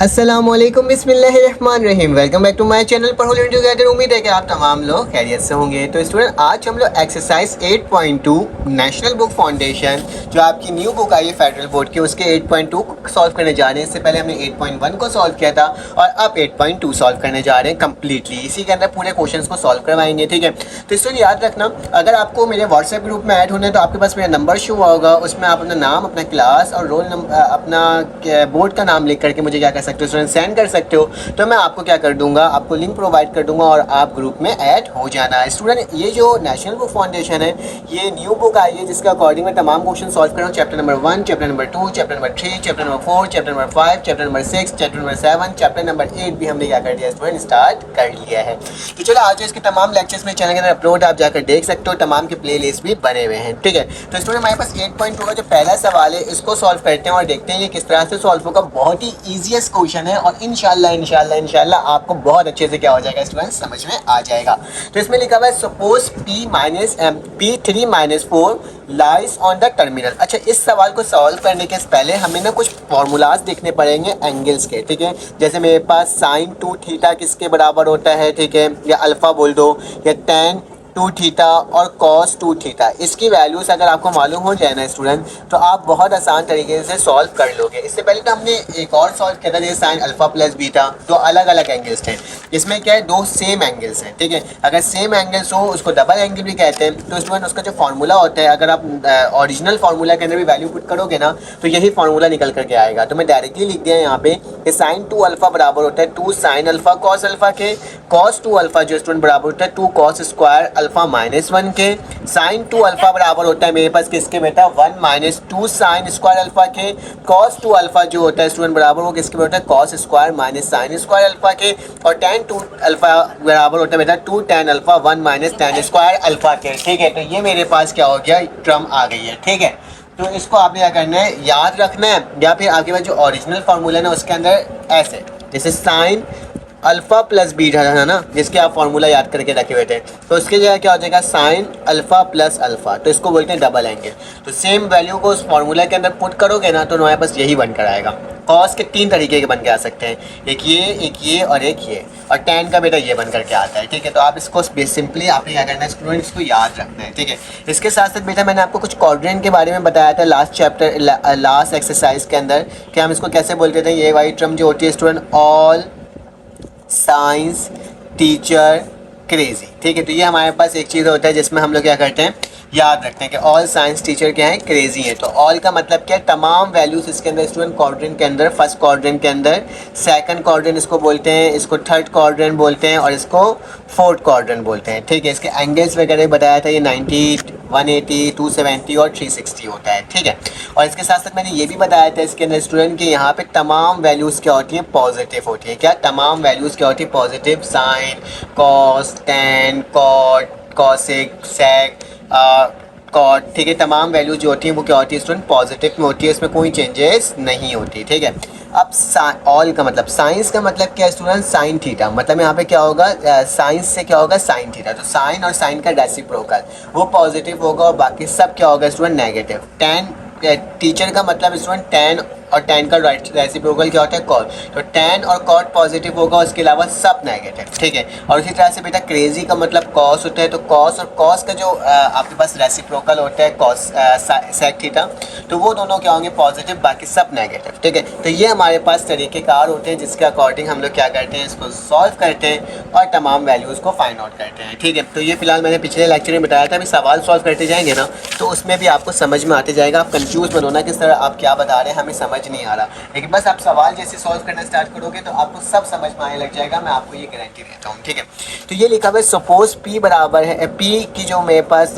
अस्सलामुअलैकुम बिस्मिल्लाहिर्रहमानिर्रहीम। Welcome back to my channel Padho learn together. उम्मीद है कि आप तमाम लोग खैरियत से होंगे। तो स्टूडेंट, आज हम लोग एक्सरसाइज 8.2 नेशनल बुक फाउंडेशन जो आपकी न्यू बुक आई है फेडरल बोर्ड की, उसके 8.2 को सॉल्व करने जा रहे हैं। इससे पहले हमने 8.1 को सॉल्व किया था और अब 8.2 सॉल्व करने जा रहे हैं कम्प्लीटली। इसी के अंदर पूरे क्वेश्चन को सॉल्व करवाएंगे, ठीक है। तो स्टूडेंट याद रखना, अगर आपको मेरे व्हाट्सएप ग्रुप में ऐड होना है तो आपके पास मेरा नंबर शो होगा, उसमें आप अपना नाम, अपना क्लास और रोल नंबर, अपना बोर्ड का नाम लिख करके मुझे क्या कर सकते हो स्टूडेंट, सेंड कर सकते हो। तो मैं आपको क्या कर दूंगा, आपको लिंक प्रोवाइड कर दूंगा और आप ग्रुप में ऐड हो जाना है। स्टूडेंट, ये जो नेशनल बुक फाउंडेशन है, ये न्यू बुक आई है जिसके अकॉर्डिंग मैं तमाम क्वेश्चन सॉल्व कर रहा हूँ। Chapter number 1, chapter number 2, chapter number 3, chapter number 4, chapter number 5, chapter number 6, chapter number 7, chapter number 8 भी हमने क्या कर दिया स्टूडेंट, स्टार्ट कर लिया है। तो चलो आज इसके तमाम लेक्चर्स में चैनल के अंदर अपलोड आप जाकर देख सकते हो, तमाम के प्ले लिस्ट भी बने हुए हैं, ठीक है। तो स्टूडेंट, हमारे पास 8.2 का जो पहला सवाल है इसको सॉल्व करते हैं और देखते हैं ये किस तरह से सॉल्व होगा। बहुत ही ईजीएस्ट क्वेश्चन है और इंशाल्लाह आपको बहुत अच्छे से क्या हो जाएगा स्टूडेंट, समझ में आ जाएगा। तो इसमें लिखा हुआ है suppose P3 - 4 lies on the terminal. अच्छा, इस सवाल को सॉल्व करने के पहले हमें ना कुछ फॉर्मूलाज देखने पड़ेंगे एंगल्स के, ठीक है। जैसे मेरे पास sin 2 थीटा किसके बराबर होता है, ठीक है, या अल्फा बोल दो, या tan 2 थीटा और cos 2 थीटा। इसकी वैल्यूज अगर आपको मालूम हो जाए ना स्टूडेंट, तो आप बहुत आसान तरीके से सॉल्व कर लोगे। इससे पहले तो हमने एक और सॉल्व किया था, जैसे साइन अल्फा प्लस बीटा, दो अलग अलग एंगल्स थे। इसमें क्या है, दो सेम एंगल्स हैं, ठीक है। अगर सेम एंगल्स हो उसको डबल एंगल भी कहते हैं। तो स्टूडेंट, उसका जो फार्मूला होता है, अगर आप ओरिजिनल फार्मूला के अंदर भी वैल्यू पुट करोगे ना, तो यही फार्मूला निकल करके आएगा। तो मैं डायरेक्टली लिख दिया यहाँ पे कि साइन 2 अल्फा बराबर होता है 2 साइन अल्फा कॉस अल्फा के, कॉस 2 अल्फा जो स्टूडेंट बराबर होता है 2 कॉस स्क्वायर अल्फा -1 के, साइन 2 अल्फा बराबर होता है मेरे पास किसके बेटा, 1 - 2 साइन स्क्वायर अल्फा के, कॉस 2 अल्फा जो होता है स्टूडेंट बराबर वो किसके होता है, cos square minus sine square alpha के, और tan 2 अल्फा बराबर होता है बेटा 2 tan alpha 1 - tan square alpha के, ठीक है। तो ये मेरे पास क्या हो गया, टर्म आ गई है, ठीक है। तो इसको आपने क्या करना है, याद रखना है, या फिर आपके पास जो ओरिजिनल फार्मूला है ना उसके अंदर ऐसे, जैसे साइन अल्फा प्लस बीटा है ना, जिसके आप फार्मूला याद करके रखे हुए थे, तो उसके जगह क्या हो जाएगा साइन अल्फा प्लस अल्फा, तो इसको बोलते हैं डबल एंगल। तो सेम वैल्यू को उस फार्मूला के अंदर पुट करोगे ना तो हमारे पास यही बनकर आएगा। कॉस के 3 तरीके के बन के आ सकते हैं, एक ये और एक ये, और टैन का बेटा ये बन करके आता है, ठीक है। तो आप इसको सिंपली आपने क्या करना है स्टूडेंट, इसको याद रखना है, ठीक है। इसके साथ साथ बेटा मैंने आपको कुछ क्वाड्रेंट के बारे में बताया था लास्ट चैप्टर, लास्ट एक्सरसाइज के अंदर, कि हम इसको कैसे बोलते थे। ये वाली टर्म जो होती है student, all science teacher crazy, ठीक है। तो ये हमारे पास एक चीज़ होता है जिसमें हम लोग क्या करते हैं, याद रखते हैं कि ऑल साइंस टीचर क्या है, क्रेजी है। तो ऑल का मतलब क्या है, तमाम वैल्यूज इसके अंदर स्टूडेंट क्वाड्रेंट के अंदर, फर्स्ट क्वाड्रेंट के अंदर, सेकंड क्वाड्रेंट इसको बोलते हैं, इसको थर्ड क्वाड्रेंट बोलते हैं और इसको फोर्थ क्वाड्रेंट बोलते हैं, ठीक है। इसके एंगल्स वगैरह बताया था, ये 90, 180, 270 और 360 होता है, ठीक है। और इसके साथ साथ मैंने ये भी बताया था इसके अंदर स्टूडेंट कि यहाँ पे तमाम वैल्यूज़ क्या होती हैं, पॉजिटिव होती है। क्या तमाम वैल्यूज़ क्या होती है, positive, sine, cos, tan, cot, cosec, sec, cot, ठीक है। तमाम वैल्यूज जो होती हैं वो क्या होती है स्टूडेंट, पॉजिटिव में होती है, इसमें कोई चेंजेस नहीं होती, ठीक है। अब ऑल का मतलब, साइंस का मतलब क्या है स्टूडेंट, साइन थीटा, मतलब यहाँ पे क्या होगा, साइंस से क्या होगा, साइन थीटा। तो साइन और साइन का रेसिप्रोकल वो पॉजिटिव होगा और बाकी सब क्या होगा स्टूडेंट, नेगेटिव। टैन टीचर का मतलब स्टूडेंट टैन और टैन का रेसिप्रोकल क्या होता है, कॉट। तो टैन और कॉट पॉजिटिव होगा, उसके अलावा सब नेगेटिव, ठीक है। और इसी तरह से बेटा क्रेजी का मतलब कॉस होता है, तो कॉस और कॉस का जो आपके पास रेसिप्रोकल होता है कॉस सेक थीटा, तो वो दोनों क्या होंगे, पॉजिटिव, बाकी सब नेगेटिव, ठीक है। तो ये हमारे पास तरीक़ेकार होते हैं जिसके अकॉर्डिंग हम लोग क्या करते हैं, इसको सॉल्व करते हैं और तमाम वैल्यूज़ को फाइंड आउट करते हैं, ठीक है। तो ये फिलहाल मैंने पिछले लेक्चर में बताया था, अभी सवाल सॉल्व करते जाएंगे ना तो उसमें भी आपको समझ में आते जाएगा। आप कंफ्यूज मत होना किस तरह आप क्या बता रहे हैं, हमें समझ नहीं आ रहा, लेकिन बस आप सवाल जैसे सॉल्व करना स्टार्ट करोगे तो आपको सब समझ में आने लग जाएगा, मैं आपको ये गारंटी देता हूँ, ठीक है। तो ये लिखा हुआ है सपोज P बराबर है, P की जो मेरे पास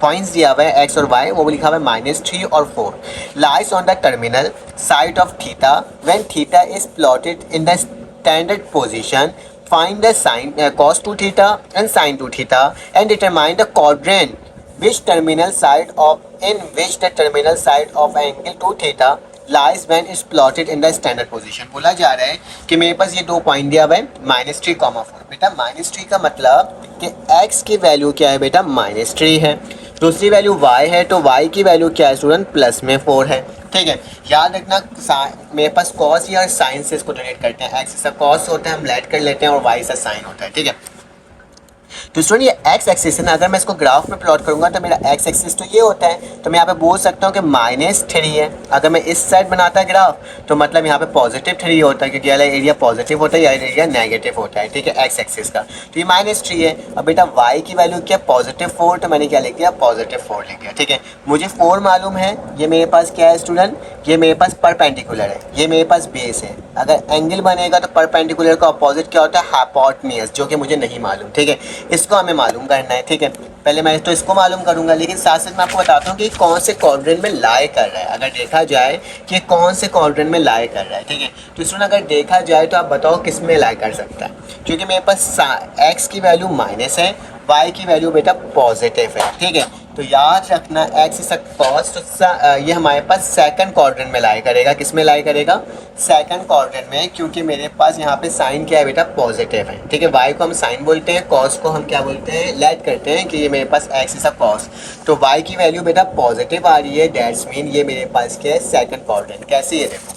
पॉइंट्स दिया हुआ है x और y, वो लिखा हुआ है -3 और 4 lies on the terminal side of theta when theta is plotted in the standard position, find the sin cos 2 theta and sin 2 theta and determine the quadrant which terminal side of in which the terminal side of angle 2 theta lies when is plotted in the standard position। बोला जा रहा है कि मेरे पास ये 2 point दिया हुआ है -3, 4। बेटा -3 का मतलब कि x की वैल्यू क्या है बेटा, -3 है, दूसरी वैल्यू y है, तो y की वैल्यू क्या है स्टूडेंट, प्लस में 4 है। ठीक है। याद रखना मेरे पास कॉस या साइन से इसको डिनोट करते हैं, एक्स सा कॉस होता है हम लेट कर लेते हैं और वाई सा साइन होता है, ठीक है। तो स्टूडेंट ये एक्स एक्सिस है ना, अगर मैं इसको ग्राफ में प्लॉट करूंगा तो मेरा एक्स एक्सिस तो ये होता है, तो मैं यहाँ पे बोल सकता हूँ कि -3 है। अगर मैं इस साइड बनाता ग्राफ तो मतलब यहाँ पे +3 होता है, क्योंकि ये एरिया पॉजिटिव होता है, ये एरिया नेगेटिव होता है, ठीक है, एक्स एक्सिस का। तो ये -3 है। अब बेटा वाई की वैल्यू क्या, +4, तो मैंने क्या लिख दिया, +4 लिख दिया, ठीक है। मुझे 4 मालूम है, ये मेरे पास क्या है स्टूडेंट, ये मेरे पास परपेंडिकुलर है, ये मेरे पास बेस है। अगर एंगल बनेगा तो परपेंडिकुलर का अपोजिट क्या होता है, हाइपोटेन्यूज, जो कि मुझे नहीं मालूम, ठीक है। इसको हमें मालूम करना है, ठीक है। पहले मैं तो इसको मालूम करूंगा, लेकिन साथ साथ मैं आपको बताता हूँ कि कौन से क्वाड्रेंट में लाई कर रहा है। अगर देखा जाए कि कौन से क्वाड्रेंट में लाई कर रहा है, ठीक है। तो इसमें अगर देखा जाए तो आप बताओ किस में लाई कर सकता है, क्योंकि मेरे पास एक्स की वैल्यू माइनस है, वाई की वैल्यू बेटा पॉजिटिव है, ठीक है। तो याद रखना एक्स इज कॉस, तो ये हमारे पास सेकंड क्वाड्रेंट में लाई करेगा। किस में लाई करेगा, सेकंड क्वाड्रेंट में, क्योंकि मेरे पास यहाँ पे साइन क्या है बेटा, पॉजिटिव है, ठीक है। वाई को हम साइन बोलते हैं, कॉस को हम क्या बोलते हैं, लेट करते हैं कि ये मेरे पास एक्स इज कॉस। तो वाई की वैल्यू बेटा पॉजिटिव आ रही है, दैट्स मीन ये मेरे पास क्या है, सेकंड क्वाड्रेंट। कैसे, ये देखो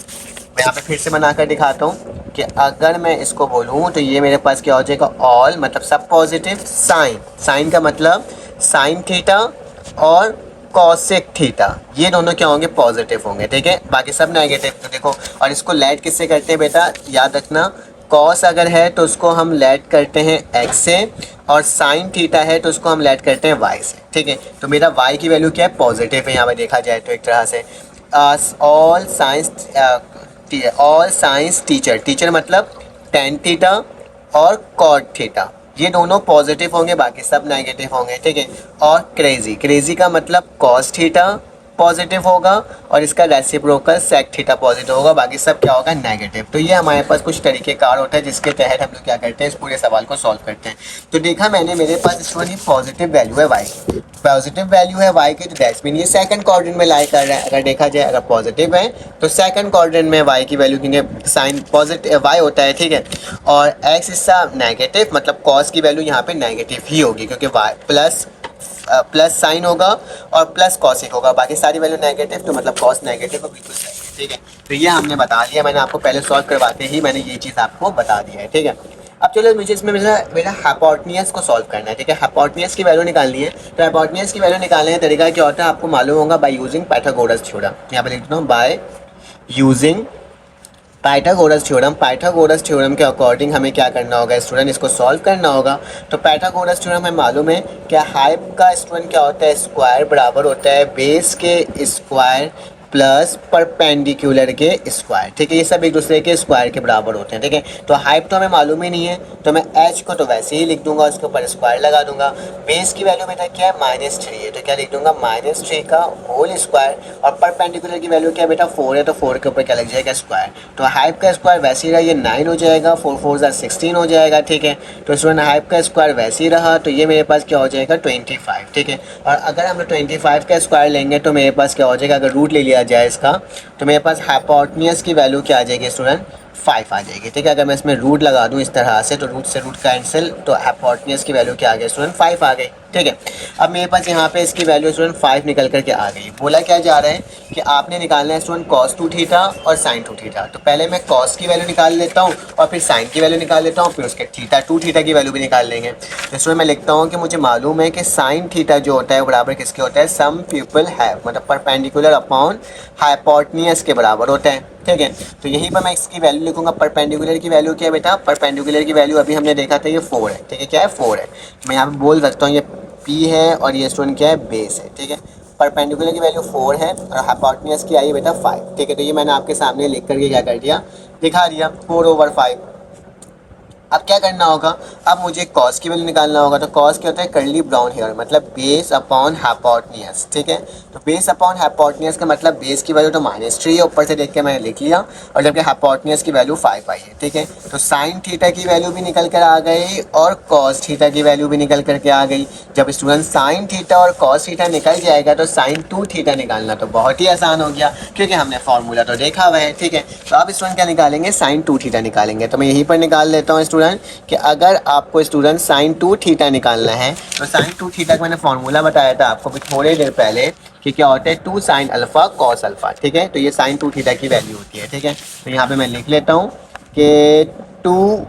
मैं यहाँ पे फिर से बनाकर दिखाता हूँ कि अगर मैं इसको बोलूँ तो ये मेरे पास क्या हो जाएगा, ऑल मतलब सब पॉजिटिव, साइन, साइन का मतलब साइन थीटा और कॉसेक थीटा, ये दोनों क्या होंगे, पॉजिटिव होंगे, ठीक है। बाकी सब नेगेटिव। तो देखो, और इसको लेट किससे करते हैं बेटा, याद रखना कॉस अगर है तो उसको हम लेट करते हैं एक्स से, और साइन थीटा है तो उसको हम लेट करते हैं वाई से, ठीक है। तो मेरा वाई की वैल्यू क्या है, पॉजिटिव है यहाँ पे देखा जाए तो एक तरह से। ऑल साइंस टीचर, टीचर मतलब टेन थीटा और कॉट थीटा, ये दोनों पॉजिटिव होंगे, बाकी सब नेगेटिव होंगे, ठीक है। और क्रेजी, क्रेजी का मतलब कॉस थीटा पॉजिटिव होगा और इसका रेसिप्रोकल सेक थीटा पॉजिटिव होगा, बाकी सब क्या होगा, नेगेटिव। तो ये हमारे पास कुछ तरीकेकार होता है जिसके तहत हम लोग क्या करते हैं, इस पूरे सवाल को सॉल्व करते हैं। तो देखा मैंने, मेरे पास इस वक्त पॉजिटिव वैल्यू है वाई की, पॉजिटिव वैल्यू है वाई की, तो दैट्स मीन ये सेकंड क्वाड्रेंट में लाई कर रहा है। अगर देखा जाए अगर पॉजिटिव है तो सेकंड क्वाड्रेंट में वाई की वैल्यू, क्योंकि साइन पॉजिटिव वाई होता है, ठीक है। और एक्स हिस्सा नेगेटिव, मतलब कॉस की वैल्यू यहाँ पे नेगेटिव ही होगी, क्योंकि वाई प्लस साइन होगा और प्लस कॉसिक होगा, बाकी सारी वैल्यू नेगेटिव, तो मतलब कॉस नेगेटिव और बिल्कुल सही, ठीक है। तो ये हमने बता दिया, मैंने आपको पहले सॉल्व करवाते ही मैंने ये चीज़ आपको बता दिया है, ठीक है। अब चलो मुझे इसमें मेरा हाइपोटेन्यूज को सॉल्व करना है, ठीक है। हाइपोटेन्यूज की वैल्यू निकालनी है, तो हाइपोटेन्यूज की वैल्यू निकालने का तरीका क्या होता है आपको मालूम होगा, बाय यूजिंग पाइथागोरस थ्योरम। यहाँ पे लिख देता हूँ, by using Pythagoras theorem. Pythagoras theorem के अकॉर्डिंग हमें क्या करना होगा स्टूडेंट, इसको सॉल्व करना होगा। तो पाइथागोरस थ्योरम हमें मालूम है कि हाइप का स्टूडेंट क्या होता है, स्क्वायर बराबर होता है बेस के स्क्वायर प्लस परपेंडिकुलर के स्क्वायर, ठीक है। ये सब एक दूसरे के स्क्वायर के बराबर होते हैं, ठीक है। तो हाइप तो हमें मालूम ही नहीं है, तो मैं एच को तो वैसे ही लिख दूंगा, उसके ऊपर स्क्वायर लगा दूंगा। बेस की वैल्यू बेटा क्या है, -3 है, तो क्या लिख दूंगा, -3 का होल स्क्वायर, और परपेंडिकुलर की वैल्यू क्या है बेटा 4 है, तो 4 के ऊपर क्या लग जाएगा, स्क्वायर। तो हाइप का स्क्वायर वैसे ही रहा, ये 9 हो जाएगा, 4 4 16 हो जाएगा, ठीक है। तो स्टूडेंट हाइप का स्क्वायर वैसे ही रहा, तो ये मेरे पास क्या हो जाएगा 25, ठीक है। और अगर हम 25 का स्क्वायर लेंगे तो मेरे पास क्या हो जाएगा, अगर रूट ले लिया जाए इसका, तो मेरे पास हाइपोटेन्यूज की वैल्यू क्या आ जाएगी स्टूडेंट, 5 आ जाएगी, ठीक है। अगर मैं इसमें रूट लगा दूं इस तरह से तो रूट से रूट कैंसिल, तो हाइपोटेन्यूज की वैल्यू क्या आ गई स्टूडेंट, 5 आ गई, ठीक है। अब मेरे पास यहाँ पे इसकी वैल्यू स्टूडेंट 5 निकल करके आ गई। बोला क्या जा रहा है कि आपने निकालना है स्टूडेंट cos 2 थीटा और sin 2 थीटा। तो पहले मैं cos की वैल्यू निकाल लेता हूँ और फिर sin की वैल्यू निकाल लेता हूँ, फिर उसके थीटा 2 थीटा की वैल्यू भी निकाल लेंगे। तो इसमें मैं लिखता हूँ कि मुझे मालूम है कि sin थीटा जो होता है वो बराबर किसके होता है, सम पीपल हैव, मतलब परपेंडिकुलर अपॉन हाइपोटेन्यूज के बराबर होता है, ठीक है। तो यहीं पर मैं इसकी वैल्यू लिखूंगा। परपेंडिकुलर की वैल्यू क्या है बेटा, परपेंडिकुलर की वैल्यू अभी हमने देखा था ये 4 है, ठीक है। क्या है, 4 है। मैं यहाँ पे बोल सकता हूँ ये P है और ये स्टूडेंट क्या है, बेस है, ठीक है। परपेंडिकुलर की वैल्यू 4 है और हाइपोटेन्यूज की आई है बेटा 5, ठीक है। तो ये मैंने आपके सामने लिख करके क्या कर दिया, दिखा दिया 4/5। अब क्या करना होगा, अब मुझे कॉस की वैल्यू निकालना होगा। तो कॉस क्या होता है, कर्ली ब्राउन हेयर, मतलब बेस अपॉन हाइपोटेन्यूज, ठीक है। तो बेस अपॉन हाइपोटेन्यूज का मतलब बेस की वैल्यू तो -3 है, ऊपर से देख के मैंने लिख लिया, और जबकि हाइपोटेन्यूज की वैल्यू 5 आई है, ठीक है। तो साइन थीटा की वैल्यू भी निकल कर आ गई और कॉस थीटा की वैल्यू भी निकल करके आ गई। जब स्टूडेंट साइन थीटा और कॉस थीटा निकल जाएगा तो साइन 2 थीटा निकालना तो बहुत ही आसान हो गया, क्योंकि हमने फॉर्मूला तो देखा हुआ है, ठीक है। तो अब स्टूडेंट क्या निकालेंगे, साइन 2 थीटा निकालेंगे। तो मैं यहीं पर निकाल लेता हूँ स्टूडेंट। स्टूडेंट कि अगर आपको स्टूडेंट साइन 2 थीटा निकालना है तो साइन 2 थीटा का मैंने फार्मूला बताया था आपको भी थोड़ी देर पहले कि क्या होता है 2 साइन अल्फ़ा कॉस अल्फ़ा, ठीक है। तो ये साइन 2 थीटा की वैल्यू होती है, ठीक है। तो यहाँ पे मैं लिख लेता हूँ कि 2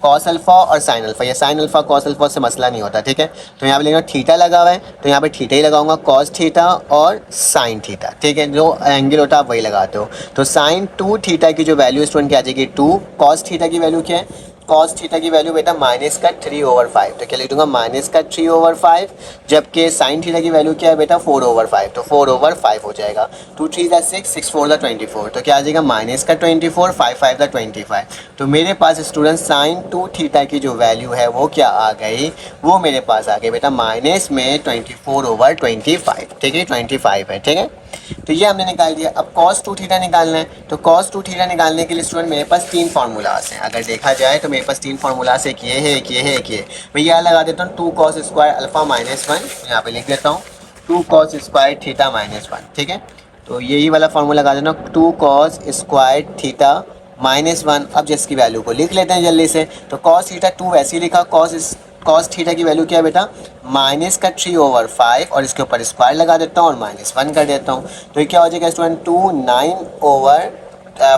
कॉस अल्फ़ा और साइन अल्फ़ा, या साइन अल्फ़ा कॉस अल्फ़ा से मसला नहीं होता, ठीक है। तो यहाँ पे लिखना थीटा लगा हुआ है तो यहाँ पे थीटा ही लगाऊंगा, कॉस थीटा और साइन थीटा, ठीक है। जो एंगल होता है आप वही लगाते हो। तो साइन 2 थीटा की जो वैल्यू स्टूडेंट क्या आ जाएगी 2, कॉस थीटा की वैल्यू क्या है, कॉस थीटा की वैल्यू बेटा -3/5, तो क्या लिख दूंगा -3/5, जबकि साइन थीटा की वैल्यू क्या है बेटा 4/5, तो 4/5 हो जाएगा। 2 3 6, 6 4 24, तो क्या आ जाएगा -24, 5 5 25। तो मेरे पास स्टूडेंट साइन 2 थीटा की जो वैल्यू है वो क्या आ गई, वो मेरे पास आ गई बेटा माइनस में 24/25, ठीक है, 25 है, ठीक है। तो ये हमने निकाल दिया। अब cos 2 थीटा निकालना है, तो cos 2 थीटा निकालने के लिए स्टूडेंट मेरे पास 3 फार्मूलाज हैं। अगर देखा जाए तो मेरे पास 3 फार्मूलाज, एक ये है, एक ये है, एक ये। मैं यहाँ लगा देता हूँ 2 cos स्क्वायर अल्फ़ा -1, यहाँ पे लिख देता हूँ 2 cos स्क्वायर थीटा -1, ठीक है। तो यही वाला फार्मूला लगा देना 2 cos स्क्वायर थीटा -1। अब जिसकी वैल्यू को लिख लेते हैं जल्दी से। तो cos थीटा 2 वैसे ही लिखा, cos थीटा की वैल्यू क्या है बेटा -3/5, और इसके ऊपर स्क्वायर लगा देता हूँ और -1 कर देता हूँ। तो ये क्या हो जाएगा स्टूडेंट 2 9/5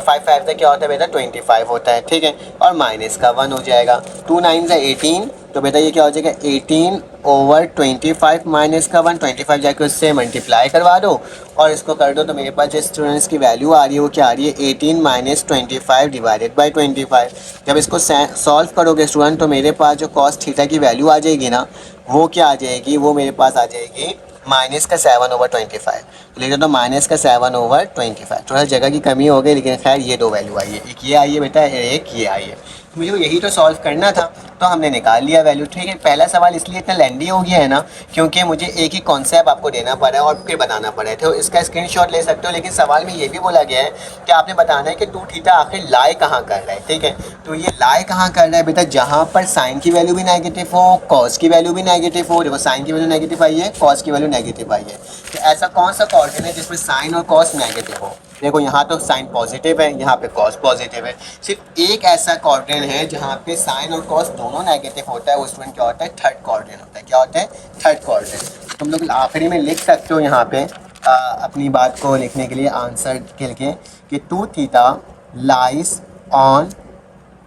5 क्या होता है बेटा 25 होता है, ठीक है, और माइनस का 1 हो जाएगा। 2 9 18, तो बेटा ये क्या हो जाएगा 18/25 माइनस का 1, 25 जाके उससे मल्टीप्लाई करवा दो और इसको कर दो। तो मेरे पास जो स्टूडेंट्स की वैल्यू आ रही है वो क्या आ रही है 18 - 25 डिवाइडेड बाई 25। जब इसको सॉल्व करोगे स्टूडेंट तो मेरे पास जो कॉस थीटा की वैल्यू आ जाएगी ना वो क्या आ जाएगी, वो मेरे पास आ जाएगी -7/25। लिख दो -7/25। थोड़ा जगह की कमी हो गई, लेकिन खैर ये दो वैल्यू आई है, एक ये आई है बेटा, एक ये आई है। मुझे यही तो सॉल्व करना था तो हमने निकाल लिया वैल्यू, ठीक है। पहला सवाल इसलिए इतना लेंदी हो गया है ना क्योंकि मुझे एक ही कॉन्सेप्ट आपको देना पड़ा है और फिर बताना पड़ा है। तो इसका स्क्रीनशॉट ले सकते हो, लेकिन सवाल में ये भी बोला गया है कि आपने बताना है कि 2 थीटा आखिर लाई कहाँ कर रहा है, ठीक है। तो ये लाई कहाँ कर रहा है बेटा, जहाँ पर साइन की वैल्यू भी नेगेटिव हो, कॉस की वैल्यू भी नेगेटिव हो। देखो साइन की वैल्यू नेगेटिव आई है, कॉस की वैल्यू नेगेटिव आई है। तो ऐसा कौन सा कोऑर्डिनेट है जिसमें साइन और कॉस नेगेटिव हो। देखो यहाँ तो साइन पॉजिटिव है, यहाँ पे कॉस पॉजिटिव है। सिर्फ एक ऐसा कोऑर्डिनेट है जहाँ पे साइन और कॉस दोनों नेगेटिव होता है, वो स्टूडेंट क्या होता है थर्ड कोऑर्डिनेट होता है। क्या होता है थर्ड कोऑर्डिनेट। तुम लोग आखिरी में लिख सकते हो यहाँ पे अपनी बात को लिखने के लिए आंसर के लिए कि 2 theta lies on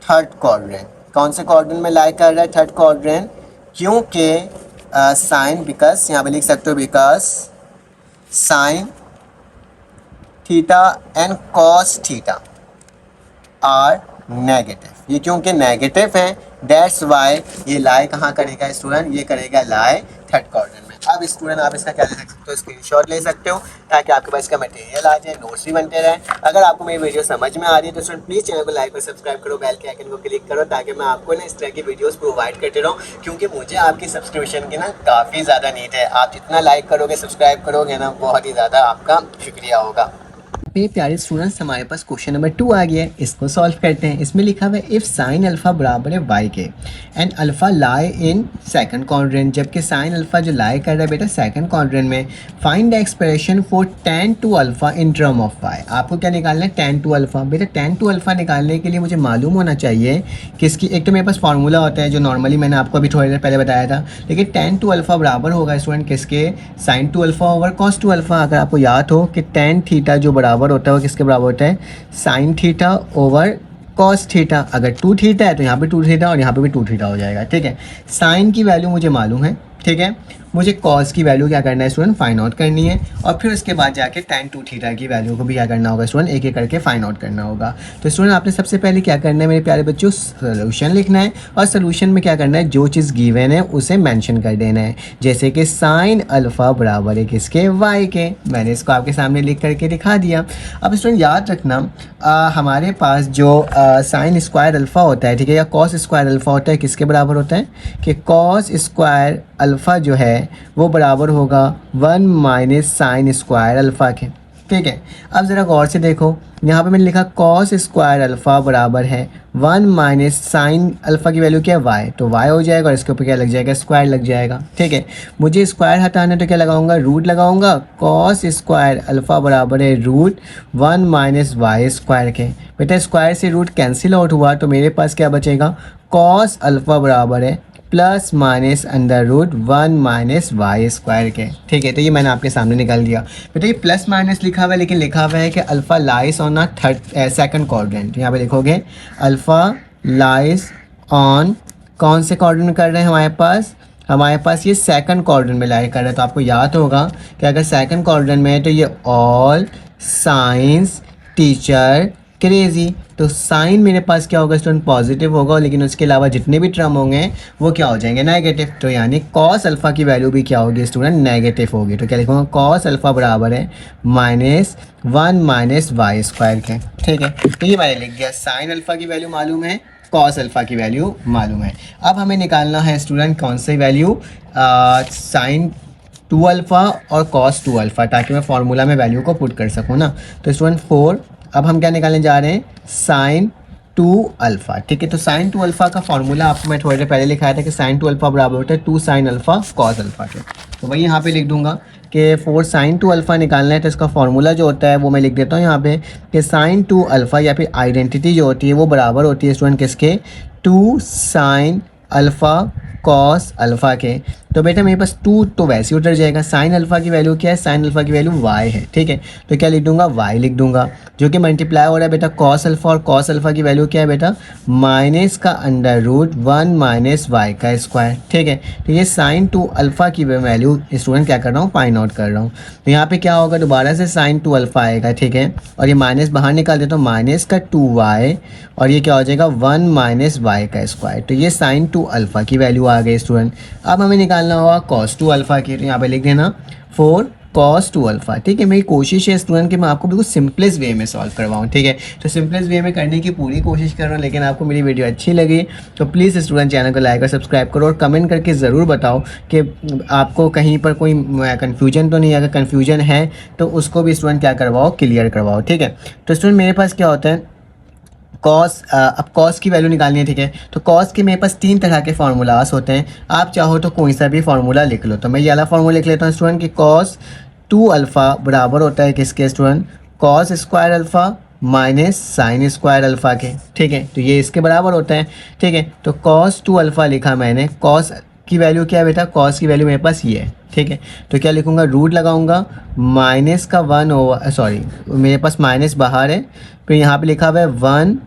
third coordinate. कौन से कोऑर्डिनेट में लाई कर रहा है थर्ड कोऑर्डिनेट, क्योंकि साइन बिकॉज यहाँ पे लिख सकते हो because sine theta and cos theta are negative. ये क्योंकि नेगेटिव है दैट्स वाई ये लाई कहाँ करेगा स्टूडेंट, ये करेगा लाई थर्ड कोऑर्डिनेट में। अब स्टूडेंट आप इसका क्या ले सकते हो, स्क्रीनशॉट ले सकते हो ताकि आपके पास इसका मटेरियल आ जाए, नोट्स भी बनते रहें। अगर आपको मेरी वीडियो समझ में आ रही है तो स्टूडेंट प्लीज़ चैनल को लाइक और सब्सक्राइब करो, बेल के आइकन को क्लिक करो ताकि मैं आपको ना इस तरह की वीडियोस प्रोवाइड करते रहूँ, क्योंकि मुझे आपकी सब्सक्रिप्शन की ना काफ़ी ज़्यादा नीड है। आप जितना लाइक करोगे सब्सक्राइब करोगे ना बहुत ही ज़्यादा आपका शुक्रिया होगा। पे प्यारे स्टूडेंट्स हमारे पास क्वेश्चन नंबर 2 आ गया है, इसको सॉल्व करते हैं। इसमें लिखा हुआ है इफ़ साइन अल्फ़ा बराबर है वाई के and alpha lie in second quadrant, जबकि साइन अल्फ़ा जो लाई कर रहा है बेटा सेकंड क्वाड्रेंट में, find the expression for tan two alpha in term of y. आपको क्या निकालना है tan टू अल्फ़ा। बेटा tan टू अल्फ़ा निकालने के लिए मुझे मालूम होना चाहिए किसकी, एक तो मेरे पास फार्मूला होता है जो नॉर्मली मैंने आपको अभी थोड़ी देर पहले बताया था, लेकिन tan टू अल्फ़ा बराबर होगा स्टूडेंट किसके, sign to alpha over cos two alpha. अगर आपको याद हो कि tan थीटा जो बराबर होता है वो किसके बराबर होता है, sine theta over cos theta. अगर 2 थीटा है तो यहाँ पे 2 थीटा और यहाँ पे भी 2 थीटा हो जाएगा, ठीक है। साइन की वैल्यू मुझे मालूम है, ठीक है। मुझे कॉस की वैल्यू क्या करना है स्टूडेंट, फाइंड आउट करनी है, और फिर उसके बाद जाके tan 2 थीटा की वैल्यू को भी क्या करना होगा स्टूडेंट, एक एक करके फाइंड आउट करना होगा। तो स्टूडेंट आपने सबसे पहले क्या करना है मेरे प्यारे बच्चों, सोल्यूशन लिखना है, और सोल्यूशन में क्या करना है जो चीज़ गिवन है उसे मेंशन कर देना है। जैसे कि साइन अल्फ़ा बराबर है किसके, वाई के। मैंने इसको आपके सामने लिख करके दिखा दिया। अब स्टूडेंट याद रखना हमारे पास जो साइन स्क्वायर अल्फ़ा होता है, ठीक है, या कॉस स्क्वायर अल्फ़ा होता है किसके बराबर होता है, कि कॉस स्क्वायर अल्फ़ा जो है वो बराबर होगा 1 - साइन स्क्वायर अल्फ़ा के। ठीक है। अब ज़रा गौर से देखो, यहाँ पे मैंने लिखा कॉस स्क्वायर अल्फ़ा बराबर है 1 माइनस साइन अल्फ़ा की वैल्यू क्या है y, तो y हो जाएगा और इसके ऊपर क्या लग जाएगा, स्क्वायर लग जाएगा। ठीक है, मुझे स्क्वायर हटाना है तो क्या लगाऊंगा, रूट लगाऊंगा। कॉस स्क्वायर अल्फ़ा बराबर है रूट 1 माइनस वाई स्क्वायर के। बेटा स्क्वायर से रूट कैंसिल आउट हुआ तो मेरे पास क्या बचेगा, कॉस अल्फ़ा बराबर है plus minus under root 1 minus y square के। ठीक है, तो ये मैंने आपके सामने निकाल दिया। बेटा ये प्लस माइनस लिखा हुआ है, लेकिन लिखा हुआ है कि alpha lies on a second quadrant. यहाँ पे लिखोगे अल्फ़ा लाइस ऑन, कौन से क्वाड्रेंट में कर रहे हैं हमारे पास ये सेकंड क्वाड्रेंट में लाई कर रहे हैं। तो आपको याद होगा कि अगर सेकंड क्वाड्रेंट में है तो ये ऑल साइंस टीचर क्रेजी, तो साइन मेरे पास क्या होगा स्टूडेंट, पॉजिटिव होगा, लेकिन उसके अलावा जितने भी टर्म होंगे वो क्या हो जाएंगे, नेगेटिव। तो यानी कॉस अल्फ़ा की वैल्यू भी क्या होगी स्टूडेंट, नेगेटिव होगी। तो क्या लिखूँगा, कॉस अल्फ़ा बराबर है -1 माइनस वाई स्क्वायर के। ठीक है, तो ये मैंने लिख दिया। साइन अल्फ़ा की वैल्यू मालूम है, कॉस अल्फ़ा की वैल्यू मालूम है। अब हमें निकालना है स्टूडेंट कौन सी वैल्यू, साइन 2 अल्फ़ा और कॉस 2 अल्फ़ा, ताकि मैं फार्मूला में वैल्यू को पुट कर सकूँ ना। तो स्टूडेंट 4, अब हम क्या निकालने जा रहे हैं, साइन 2 अल्फ़ा। ठीक है, तो साइन 2 अल्फ़ा का फार्मूला आपको मैं थोड़ी देर पहले लिखाया था कि साइन 2 अल्फ़ा बराबर होता है 2 साइन अल्फ़ा कॉस अल्फ़ा के। तो वही यहाँ पे लिख दूंगा कि 4 साइन 2 अल्फ़ा निकालना है, तो इसका फार्मूला जो होता है वो मैं लिख देता हूँ यहाँ पे कि साइन 2 अल्फ़ा या फिर आइडेंटिटी जो होती है वो बराबर होती है स्टूडेंट किसके, 2 साइन अल्फ़ा कॉस अल्फ़ा के। तो बेटा मेरे पास 2 तो वैसे ही उतर जाएगा। साइन अल्फ़ा की वैल्यू क्या है, साइन अल्फ़ा की वैल्यू y है। ठीक है, तो क्या लिख दूंगा, y लिख दूंगा, जो कि मल्टीप्लाई हो रहा है बेटा कॉस अल्फ़ा, और कॉस अल्फ़ा की वैल्यू क्या है बेटा, माइनस का अंडर रूट 1 माइनस वाई का स्क्वायर। ठीक है, तो ये साइन 2 अल्फ़ा की वैल्यू स्टूडेंट क्या कर रहा हूँ, फाइंड आउट कर रहा हूँ। तो यहाँ पे क्या होगा, दोबारा से साइन 2 अल्फ़ा आएगा। ठीक है, और ये माइनस बाहर निकाल देता हूँ, माइनस का 2y, और ये क्या हो जाएगा 1 माइनस वाई का स्क्वायर। तो ये साइन 2 अल्फ़ा की वैल्यू आ गई स्टूडेंट। अब हमें निकालना होगा कॉस 2 अल्फ़ा की, तो यहाँ पे लिख देना 4 कॉस 2 अल्फ़ा। ठीक है, मेरी कोशिश है स्टूडेंट कि मैं आपको बिल्कुल सिंपलेस्ट वे में सॉल्व करवाऊँ। ठीक है, तो सिंपलेस्ट वे में करने की पूरी कोशिश कर रहा हूँ, लेकिन आपको मेरी वीडियो अच्छी लगी तो प्लीज़ स्टूडेंट चैनल को लाइक और सब्सक्राइब करो, और कमेंट करके ज़रूर बताओ कि आपको कहीं पर कोई कन्फ्यूजन तो नहीं है। अगर कन्फ्यूजन है तो उसको भी स्टूडेंट क्या करवाओ, क्लियर करवाओ। ठीक है, तो स्टूडेंट मेरे पास क्या होता है, कॉस, अब कॉस की वैल्यू निकालनी है। ठीक है, तो कॉस के मेरे पास 3 तरह के फार्मूलास होते हैं, आप चाहो तो कोई सा भी फार्मूला लिख लो। तो मैं ये वाला फार्मूला लिख लेता हूँ स्टूडेंट कि कॉस 2 अल्फ़ा बराबर होता है किसके student, cos square alpha minus sine square alpha के। ठीक है, तो ये इसके बराबर होता है। ठीक है, तो कॉस 2 अल्फ़ा लिखा मैंने, कॉस की वैल्यू क्या है बेटा, कॉस की वैल्यू मेरे पास ये है। ठीक है, तो क्या लिखूँगा, रूट लगाऊंगा, माइनस का 1 ओवर, सॉरी मेरे पास माइनस बाहर है, फिर यहाँ पे लिखा हुआ है 1,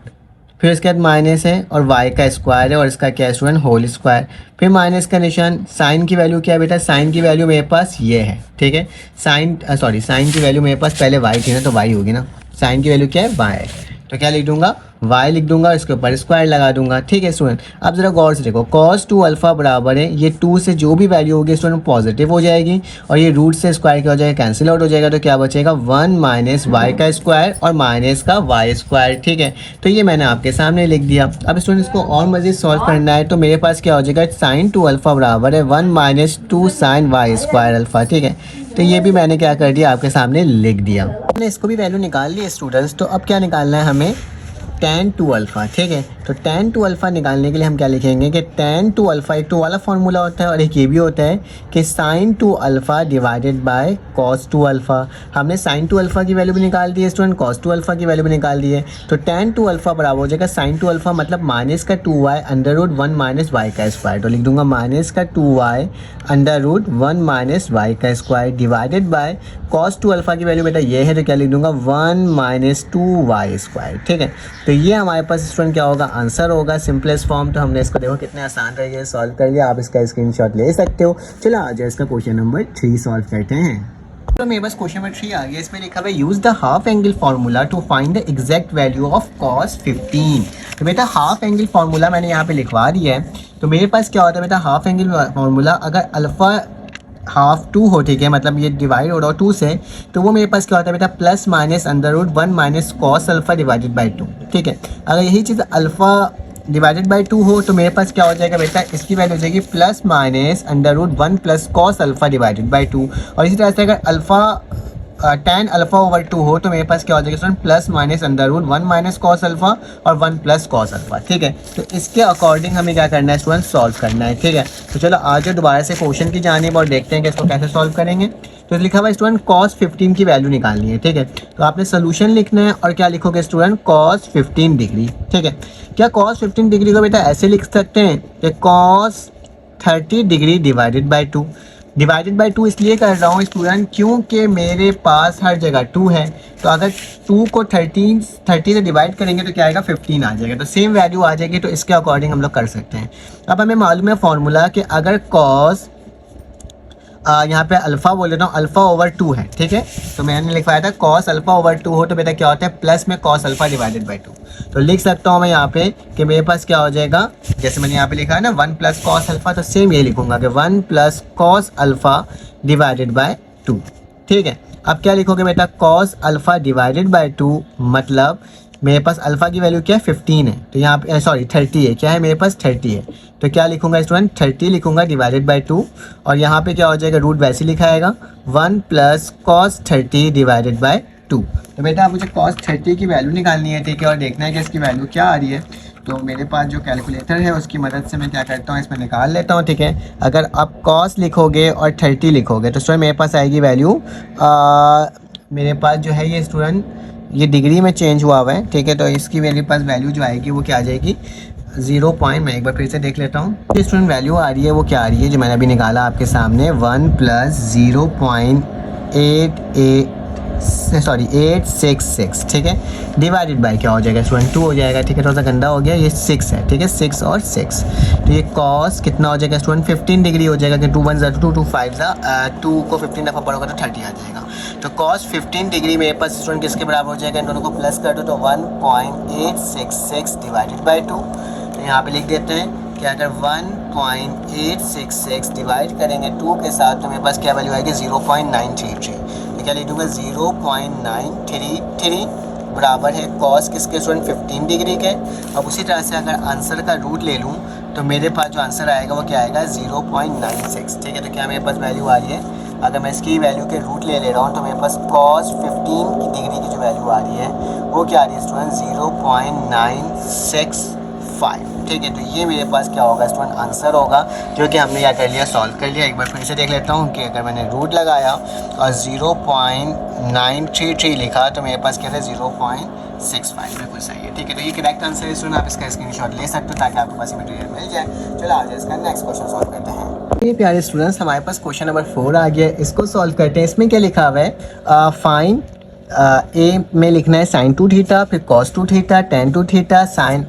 फिर इसके बाद माइनस है और y का स्क्वायर है, और इसका क्या स्टूडेंट, होल स्क्वायर, फिर माइनस का निशान। साइन की वैल्यू क्या है बेटा, साइन की वैल्यू मेरे पास ये है। ठीक है, साइन की वैल्यू मेरे पास पहले y थी ना, तो y होगी ना, साइन की वैल्यू क्या है, y है। तो क्या लिख दूंगा, y लिख दूंगा, इसके ऊपर स्क्वायर लगा दूंगा। ठीक है स्टूडेंट, अब जरा गौर से देखो, cos 2 अल्फ़ा बराबर है, ये 2 से जो भी वैल्यू होगी स्टूडेंट पॉजिटिव हो जाएगी, और ये रूट से स्क्वायर क्या हो जाएगा, कैंसिल आउट हो जाएगा। तो क्या बचेगा, 1 माइनस वाई का स्क्वायर और माइनस का वाई स्क्वायर। ठीक है, तो ये मैंने आपके सामने लिख दिया। अब स्टूडेंट इसको और मज़ीद सॉल्व करना है, तो मेरे पास क्या हो जाएगा, साइन 2 अल्फ़ा बराबर है 1 minus 2 sine y square alpha. ठीक है, तो ये भी मैंने क्या कर दिया, आपके सामने लिख दिया। हमने इसको भी वैल्यू निकाल ली स्टूडेंट्स। तो अब क्या निकालना है हमें, tan 2 अल्फ़ा। ठीक है, तो tan 2 अल्फ़ा निकालने के लिए हम क्या लिखेंगे कि tan 2 अल्फ़ा एक तो वाला फार्मूला होता है, और एक ये भी होता है कि sin 2 alpha divided by cos 2 alpha. हमने sin 2 अल्फ़ा की वैल्यू भी निकाल दी है स्टूडेंट, cos 2 अल्फ़ा की वैल्यू भी निकाल दी है। तो tan 2 अल्फ़ा बराबर हो जाएगा sin 2 अल्फ़ा मतलब माइनस का 2y under root 1 minus y का स्क्वायर। तो लिख दूंगा माइनस का 2y under root 1 minus y का square divided by cos 2 alpha की वैल्यू बेटा ये है, तो क्या लिख दूंगा 1 माइनस 2y स्क्वायर। ठीक है, तो ये हमारे पास स्टूडेंट क्या होगा, आंसर होगा, सिंपलेस्ट फॉर्म। तो हमने इसको देखो कितने आसान तरीके से सॉल्व कर लिया, आप इसका स्क्रीनशॉट ले सकते हो। चलो आ जाए इसका क्वेश्चन नंबर 3 सॉल्व करते हैं। तो मेरे पास क्वेश्चन नंबर 3 आ गया, इसमें लिखा हुआ है use the half angle formula to find the exact value of cos 15। तो बेटा हाफ एंगल फार्मूला मैंने यहाँ पे लिखवा दिया है। तो मेरे पास क्या होता है बेटा, हाफ एंगल फार्मूला अगर अल्फ़ा हाफ 2 हो, ठीक है, मतलब ये डिवाइड हो रहा हो 2 से, तो वो मेरे पास क्या होता है बेटा, plus minus under root 1 minus cos alpha divided by 2। ठीक है, अगर यही चीज़ अल्फ़ा डिवाइडेड बाई 2 हो तो मेरे पास क्या हो जाएगा बेटा, इसकी वैल्यू हो जाएगी plus minus under root 1 plus cos alpha divided by 2। और इसी तरह से अगर अल्फ़ा tan अल्फा ओवर 2 हो तो मेरे पास क्या हो जाएगा student, plus minus under root 1 minus cos alpha और 1 प्लस कॉस अल्फा। ठीक है, तो इसके अकॉर्डिंग हमें क्या करना है स्टूडेंट, सॉल्व करना है। ठीक है, तो चलो आज दोबारा से क्वेश्चन की जानिब और देखते हैं कि इसको कैसे सॉल्व करेंगे। तो लिखा हुआ स्टूडेंट cos 15 की वैल्यू निकालनी है। ठीक है, तो आपने सोल्यूशन लिखना है और क्या लिखोगे स्टूडेंट, cos 15 डिग्री। ठीक है, क्या cos 15 डिग्री को बेटा ऐसे लिख सकते हैं कि cos 30 degree divided by 2। Divided by 2 इसलिए कर रहा हूँ स्टूडेंट क्योंकि मेरे पास हर जगह 2 है, तो अगर 2 को 30 से डिवाइड करेंगे तो क्या आएगा, 15 आ जाएगा, तो सेम वैल्यू आ जाएगी। तो इसके अकॉर्डिंग हम लोग कर सकते हैं। अब हमें मालूम है फॉर्मूला कि अगर cos यहाँ पे अल्फ़ा बोल देता हूँ, अल्फ़ा ओवर 2 है। ठीक है, तो मैंने लिखवाया था cos अल्फ़ा ओवर 2 हो तो बेटा क्या होता है, प्लस में cos अल्फ़ा डिवाइडेड बाई 2। तो लिख सकता हूँ मैं यहाँ पे कि मेरे पास क्या हो जाएगा, जैसे मैंने यहाँ पे लिखा है ना 1 प्लस cos अल्फ़ा, तो सेम ये लिखूंगा कि 1 plus cos alpha divided by 2। ठीक है, अब क्या लिखोगे बेटा, cos अल्फ़ा डिवाइडेड बाई 2 मतलब मेरे पास अल्फ़ा की वैल्यू क्या है, 15 है, तो यहाँ पे सॉरी 30 है, क्या है मेरे पास 30 है, तो क्या लिखूंगा स्टूडेंट, 30 लिखूंगा डिवाइडेड बाई 2, और यहाँ पे क्या हो जाएगा, रूट वैसे लिखा आएगा 1 प्लस cos 30 डिवाइडेड बाई 2। तो बेटा आप मुझे cos 30 की वैल्यू निकालनी है। ठीक है, और देखना है कि इसकी वैल्यू क्या आ रही है। तो मेरे पास जो कैलकुलेटर है उसकी मदद से मैं क्या करता हूँ, इसमें निकाल लेता हूँ। ठीक है, अगर आप cos लिखोगे और 30 लिखोगे तो स्टूडेंट मेरे पास आएगी वैल्यू, मेरे पास जो है ये स्टूडेंट ये डिग्री में चेंज हुआ है। ठीक है, तो इसकी मेरे पास वैल्यू जो आएगी वो क्या आ जाएगी, 0 पॉइंट, मैं एक बार फिर से देख लेता हूँ। ये स्टूडेंट वैल्यू आ रही है वो क्या आ रही है, जो मैंने अभी निकाला आपके सामने, 1 प्लस 866। ठीक है, डिवाइडेड बाय क्या हो जाएगा स्टूडेंट, 2 हो जाएगा। ठीक है, थोड़ा सा गंदा हो गया, ये 6 है। ठीक है, 6 और 6, तो ये cos कितना हो जाएगा स्टूडेंट, 15 डिग्री हो जाएगा, कि 2 1 2 2 5 2 को 15 दफ़ा पढ़ोगे तो 30 आ जाएगा। तो cos 15 डिग्री मेरे पास स्टूडेंट किसके बराबर हो जाएगा, इन दोनों को प्लस कर दो तो 1.866 डिवाइडेड बाई 2। तो यहाँ पे लिख देते हैं कि अगर 1.866 डिवाइड करेंगे 2 के साथ तो मेरे पास क्या वैल्यू आएगी, 0.933। तो क्या लिख दूँगा, 0.933 बराबर है cos किसके स्टूडेंट, 15 डिग्री के। अब उसी तरह से अगर आंसर का रूट ले लूँ तो मेरे पास जो आंसर आएगा वो क्या आएगा, 0.96। ठीक है, तो क्या मेरे पास वैल्यू आ रही है, अगर मैं इसकी वैल्यू के रूट ले रहा हूँ तो मेरे पास cos 15 डिग्री की जो वैल्यू आ रही है वो क्या आ रही है स्टूडेंट, 0.965। ठीक है, तो ये मेरे पास क्या होगा स्टूडेंट, आंसर होगा, जो कि हमने क्या कर लिया, सॉल्व कर लिया। एक बार फिर से देख लेता हूँ कि अगर मैंने रूट लगाया और 0.933 लिखा तो मेरे पास क्या है, 0.65, बिल्कुल सही है। ठीक है, तो ये करेक्ट आंसर है स्टूडेंट, आप इसका स्क्रीनशॉट ले सकते हो ताकि आपके पास मटेरियल मिल जाए। चलो आज इसका नेक्स्ट क्वेश्चन सॉल्व करते हैं। ये प्यारे स्टूडेंट्स, हमारे पास क्वेश्चन नंबर 4 आ गया, इसको सॉल्व करते हैं। इसमें क्या लिखा हुआ है, फाइंड ए में लिखना है sin 2 थीटा, फिर cos 2 theta, tan 2 theta, sin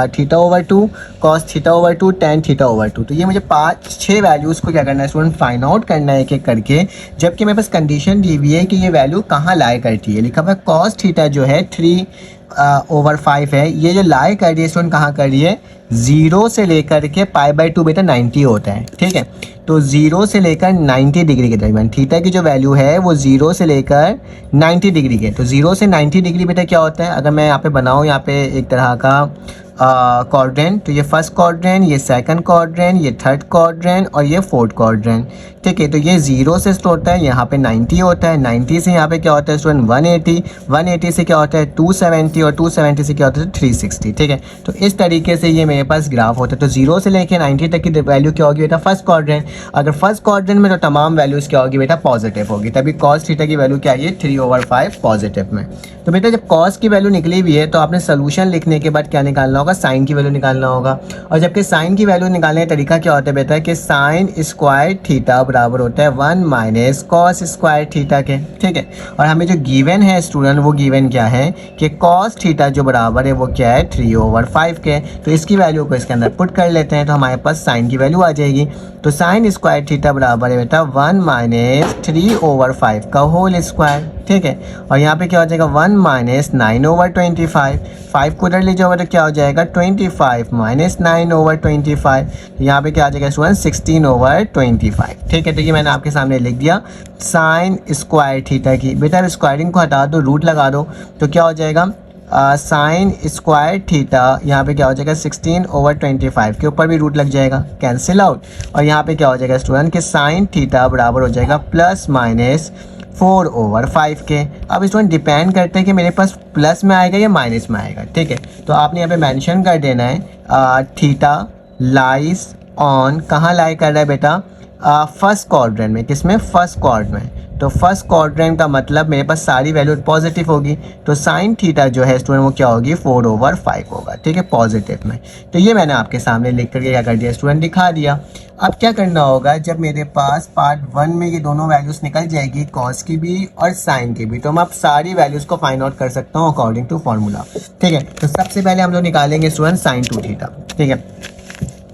theta over 2, cos theta over 2, tan theta over 2। तो ये मुझे 5-6 वैल्यूज़ को क्या करना है स्टूडेंट, फाइंड आउट करना है एक एक करके, जबकि मेरे पास कंडीशन दी हुई है कि ये वैल्यू कहाँ लाई करती है। लिखा हुआ है cos थीटा जो है 3/5 है, ये जो लाई कर रही है स्टूडेंट कहाँ कर रही है, 0 से लेकर के π/2 बेटा 90 होता है। ठीक है, तो 0 से लेकर 90 डिग्री के दरमियान थीटा की जो वैल्यू है वो 0 से लेकर 90 डिग्री के, तो 0 से 90 डिग्री बेटा क्या होता है, अगर मैं यहाँ पे बनाऊँ यहाँ पे एक तरह का क्वाड्रेंट, तो ये फर्स्ट क्वाड्रेंट, ये सेकंड क्वाड्रेंट, ये थर्ड क्वाड्रेंट और ये फोर्थ क्वाड्रेंट। ठीक है, तो ये 0 से स्टार्ट होता है, यहाँ पे 90 होता है, 90 से यहाँ पे क्या होता है स्टूडेंट 180, 180 से क्या होता है 270 और 270 से क्या होता है 360। ठीक है, तो इस तरीके से ये मेरे पास ग्राफ होता है। तो 0 से लेकर 90 तक की वैल्यू क्या होगी बेटा, फर्स्ट क्वाड्रेंट। अगर फर्स्ट क्वाड्रेंट में तो तमाम वैल्यूज़ क्या होगी बेटा, पॉजिटिव होगी, तभी cos थीटा की वैल्यू क्या है, 3/5 पॉजिटिव में। तो बेटा जब cos की वैल्यू निकली हुई है तो आपने सोल्यूशन लिखने के बाद क्या निकालना होगा, साइन की वैल्यू निकालना होगा। और जबकि साइन की वैल्यू निकालने का तरीका क्या होता है बेटा, कि साइन स्क्वायर थीटा बराबर होता है 1 माइनस cos स्क्वायर थीटा के। ठीक है, और हमें जो गिवन है स्टूडेंट, वो गिवन क्या है कि cos थीटा जो बराबर है वो क्या है, 3/5 के। तो इसकी वैल्यू को इसके अंदर पुट कर लेते हैं तो हमारे पास साइन की वैल्यू आ जाएगी। तो साइन स्क्वायर थीटा बराबर है बेटा 1 माइनस 3/5 का होल स्क्वायर। ठीक है, और यहाँ पे क्या हो जाएगा 1 माइनस 9/25, 5 को उधर ले जाओगे तो क्या हो जाएगा 25 माइनस 9/25, यहाँ पे क्या आ जाएगा स्टूडेंट 16/25। ठीक है, तो ये मैंने आपके सामने लिख दिया साइन स्क्वायर थीटा की। बेटा अब स्क्वायरिंग को हटा दो, रूट लगा दो, तो क्या हो जाएगा साइन स्क्वायर थीटा, यहाँ पे क्या हो जाएगा 16/25 के ऊपर भी रूट लग जाएगा, कैंसिल आउट। और यहाँ पे क्या हो जाएगा स्टूडेंट कि साइन थीटा बराबर हो जाएगा प्लस माइनस 4/5 के। अब स्टूडेंट डिपेंड करते हैं कि मेरे पास प्लस में आएगा या माइनस में आएगा, ठीक है। तो आपने यहाँ पे मेंशन कर देना है थीटा लाइज ऑन, कहाँ लाई कर रहा है बेटा, फर्स्ट क्वाड्रेंट में। किस में? फर्स्ट क्वाड्रेंट में। तो फर्स्ट क्वाड्रेंट का मतलब मेरे पास सारी वैल्यू पॉजिटिव होगी, तो साइन थीटा जो है स्टूडेंट वो क्या होगी, 4/5 होगा, ठीक है, पॉजिटिव में। तो ये मैंने आपके सामने लिख करके क्या कर दिया स्टूडेंट, दिखा दिया। अब क्या करना होगा, जब मेरे पास पार्ट 1 में ये दोनों वैल्यूज़ निकल जाएगी, कॉस की भी और साइन की भी, तो मैं अब सारी वैल्यूज़ को फाइंड आउट कर सकता हूँ अकॉर्डिंग टू फॉर्मूला, ठीक है। तो सबसे पहले हम लोग निकालेंगे स्टूडेंट साइन 2 थीटा, ठीक है।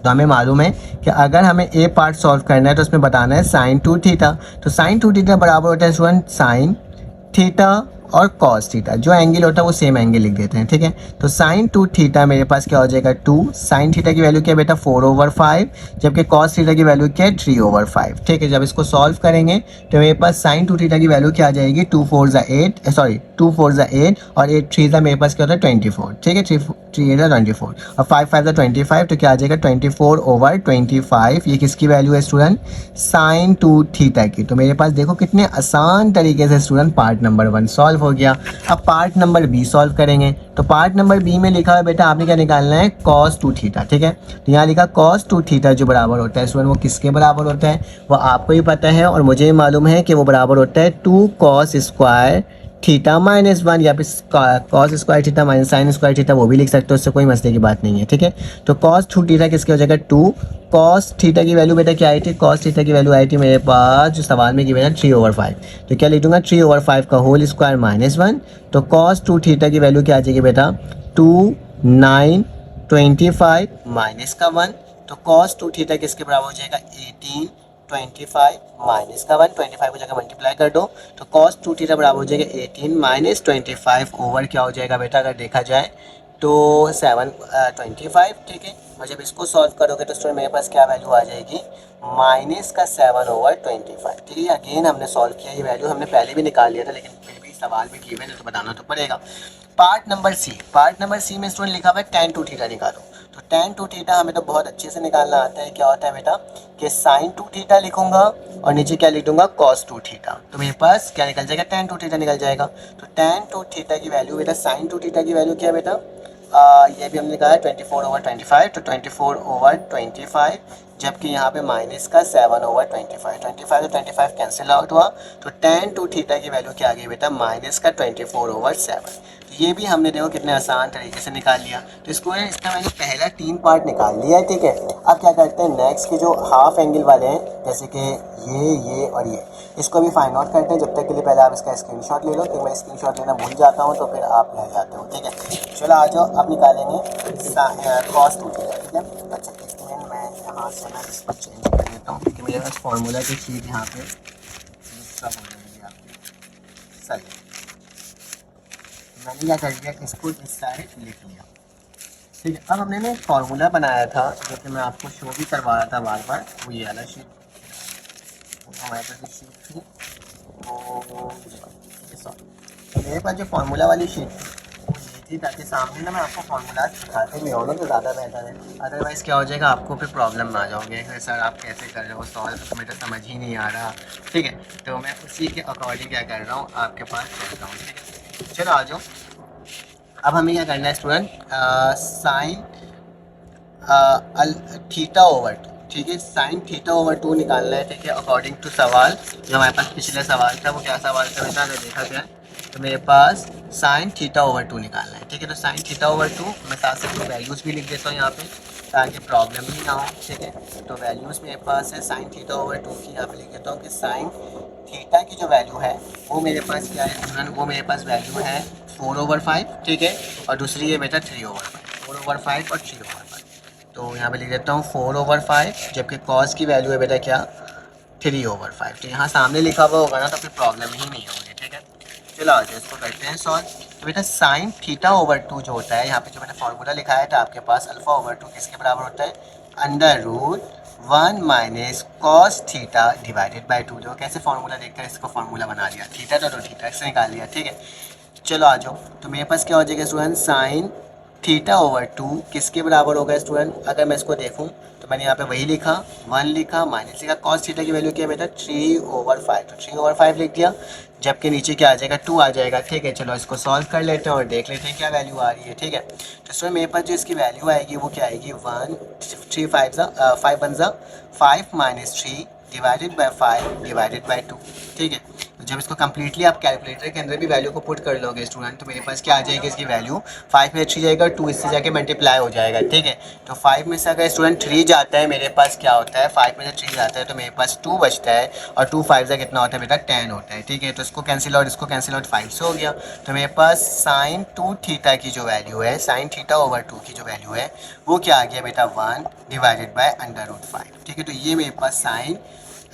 तो हमें मालूम है कि अगर हमें ए पार्ट सॉल्व करना है तो उसमें बताना है साइन 2 थीटा। तो साइन 2 थीटा बराबर होता है स्टूडेंट साइन थीटा और कॉस थीटा, जो एंगल होता है वो सेम एंगल लिख देते हैं, ठीक है। तो साइन 2 थीटा मेरे पास क्या हो जाएगा 2, साइन थीटा की वैल्यू क्या है बेटा 4/5, जबकि कॉस थीटा की वैल्यू क्या है 3/5, ठीक है। जब इसको सॉल्व करेंगे तो मेरे पास साइन 2 थीटा की वैल्यू क्या आ जाएगी, 2 4 8, सॉरी 2 4 8 और 8 3 मेरे पास क्या होता है 24, ठीक है। 3 8 24 और 5 5 25, तो क्या आ जाएगा 24/25। ये किसकी वैल्यू है स्टूडेंट, साइन 2 थीटा की। तो मेरे पास देखो कितने आसान तरीके से स्टूडेंट पार्ट नंबर 1 सॉल्व हो गया। अब पार्ट नंबर बी सॉल्व करेंगे। तो पार्ट नंबर बी में लिखा है बेटा आपने क्या निकालना है, cos 2 थीटा, ठीक है। तो यहाँ लिखा cos 2 थीटा जो बराबर होता है स्टूडेंट, वो किसके बराबर होता है, वो आपको ही पता है और मुझे मालूम है कि वो बराबर होता है 2 cos स्क्वायर थीटा -1, या फिर cos square theta minus sine square theta, वो भी लिख सकते हो, उससे कोई मसले की बात नहीं है, ठीक है। तो cos 2 थीटा किसके हो जाएगा 2, cos थीटा की वैल्यू बेटा क्या आई थी, cos थीटा की वैल्यू आई थी मेरे पास जो सवाल में गिवन है 3/5। तो क्या लिख दूंगा 3/5 का होल स्क्वायर -1। तो cos 2 थीटा की वैल्यू क्या आ जाएगी बेटा 2 9 25 माइनस का 1। तो cos 2 थीटा किसके बराबर हो जाएगा 18 25 माइनस का 1, 25 को जगह मल्टीप्लाई कर दो, तो cos 2 थीटा बराबर हो जाएगा 18 माइनस 25 ओवर क्या हो जाएगा बेटा, अगर देखा जाए तो 25, ठीक है। और जब इसको सॉल्व करोगे तो स्टूडेंट मेरे पास क्या वैल्यू आ जाएगी, -7/25, ठीक है। अगेन हमने सॉल्व किया, ये वैल्यू हमने पहले भी निकाल लिया था, लेकिन फिर भी सवाल में गिवन है तो बताना तो पड़ेगा। पार्ट नंबर सी में स्टूडेंट लिखा हुआ है tan 2 थीटा निकालो। तो tan 2 थीटा हमें तो बहुत अच्छे से निकालना आता है। क्या होता है बेटा कि sin 2 थीटा लिखूंगा और नीचे क्या लिख दूंगा cos 2 थीटा, तो मेरे पास क्या निकल जाएगा tan 2 थीटा निकल जाएगा। तो tan 2 थीटा की वैल्यू बेटा sin 2 थीटा की वैल्यू क्या है बेटा, ये भी हमने कहा है 24/25, तो 24/25, जबकि यहाँ पे माइनस का 7/25, 25 तो 25 कैंसिल आउट हुआ, तो tan 2 थीटा की वैल्यू क्या आ गई बेटा -24/7। तो ये भी हमने देखो कितने आसान तरीके से निकाल लिया। तो स्टूडेंट इसका मैंने पहला 3 पार्ट निकाल लिया है, ठीक है। अब क्या करते हैं नेक्स्ट के जो हाफ एंगल वाले हैं, जैसे कि ये और ये, इसको भी फाइंड आउट करते हैं। जब तक के लिए पहले आप इसका स्क्रीनशॉट ले लो, कि मैं स्क्रीनशॉट लेना भूल जाता हूँ तो फिर आप ले जाते हो, ठीक है। चलो आ जाओ, अब निकालेंगे cos 2 थीटा, ठीक है। अच्छा स्टूडेंट मैं यहाँ से मैं इसको चेंज कर देता हूँ क्योंकि मेरे पास फॉर्मूला की चीज़ यहाँ पे सब हो जाएगी आपकी, सही। मैंने क्या कर दिया, इसको इस साइड लिख लिया, ठीक है। अब हमने ना एक फार्मूला बनाया था जो कि मैं आपको शो भी करवा रहा था बार बार, वो ये वाला शीट, हमारे पास शीट थी वो, तो मेरे पास जो फार्मूला वाली शीट थी वो ये थी, ताकि सामने ना मैं आपको फार्मूला दिखाते भी हो ना तो ज़्यादा बेहतर है। अदरवाइज़ क्या हो जाएगा, आपको फिर प्रॉब्लम में आ जाओगे कि सर आप कैसे कर रहे हो सॉल्व, तो मेरे समझ ही नहीं आ रहा, ठीक है। तो मैं उसी के अकॉर्डिंग क्या कर रहा हूँ आपके पास कहता हूँ, ठीक है। चलो आ जाओ, अब हमें क्या करना है स्टूडेंट, साइन θ/2, ठीक है। साइन θ/2 निकालना है, ठीक है, अकॉर्डिंग टू सवाल जो हमारे पास पिछला सवाल था। वो क्या सवाल था बेटा, अगर देखा जाए तो मेरे पास साइन θ/2 निकालना है, ठीक है। तो साइन θ/2 मैं साथ साथ वैल्यूज़ भी लिख देता हूँ यहाँ पे ताकि प्रॉब्लम ही ना हो, ठीक है। तो वैल्यूज़ मेरे पास है साइन θ/2 की, यहाँ पे लिख देता हूँ कि साइन थीटा की जो वैल्यू है वो मेरे पास क्या है स्टूडेंट, वो मेरे पास वैल्यू है 4/5, ठीक है। और दूसरी है बेटा 3/5, 4/5 और 3/5। तो यहाँ पे लिख देता हूँ 4/5, जबकि cos की वैल्यू है बेटा क्या 3/5। तो यहाँ सामने लिखा हुआ होगा ना तो फिर प्रॉब्लम ही नहीं होगी, ठीक है। चलो आ जाए इसको करते हैं सॉल्व। तो बेटा साइन θ/2 जो होता है, यहाँ पे जो मैंने फार्मूला लिखा है था आपके पास, α/2 किसके बराबर होता है, √1 - cos थीटा डिवाइडेड बाई 2। जो कैसे फार्मूला देखकर इसको फार्मूला बना लिया, थीटा तो थीटा से निकाल लिया, ठीक है। चलो आ जाओ, तो मेरे पास क्या हो जाएगा स्टूडेंट, साइन θ/2 किसके बराबर होगा स्टूडेंट, अगर मैं इसको देखूं तो तो मैंने यहाँ पे वही लिखा, 1 लिखा, माइनस लिखा, कॉस थीटा की वैल्यू क्या है बेटा 3/5, तो 3/5 लिख दिया, जबकि नीचे क्या आ जाएगा 2 आ जाएगा। ठीक है, चलो इसको सॉल्व कर लेते हैं और देख लेते हैं क्या वैल्यू आ रही है। ठीक है, तो इसमें मेरे पास जो इसकी वैल्यू आएगी वो क्या आएगी, 1 3 5 1 5 minus 3 divided by 5 divided by 2। ठीक है, तो जब इसको कम्प्लीटली आप कैलकुलेटर के अंदर भी वैल्यू को पुट कर लोगे स्टूडेंट, तो मेरे पास क्या आ जाएगी इसकी वैल्यू 5 में 3 जाएगा, 2 इससे जाके मल्टीप्लाई हो जाएगा। ठीक है, तो 5 में से अगर स्टूडेंट 3 जाता है, मेरे पास क्या होता है, 5 में से 3 जाता है तो मेरे पास 2 बचता है, और 2 5 से कितना होता है बेटा 10 होता है। ठीक है, तो इसको कैंसिल आउट, इसको कैंसिल आउट, 5 से हो गया। तो मेरे पास साइन 2 थीटा की जो वैल्यू है, साइन थीटा ओवर 2 की जो वैल्यू है वो क्या आ गया बेटा 1 डिवाइडेड बाय √5। ठीक है, तो ये मेरे पास साइन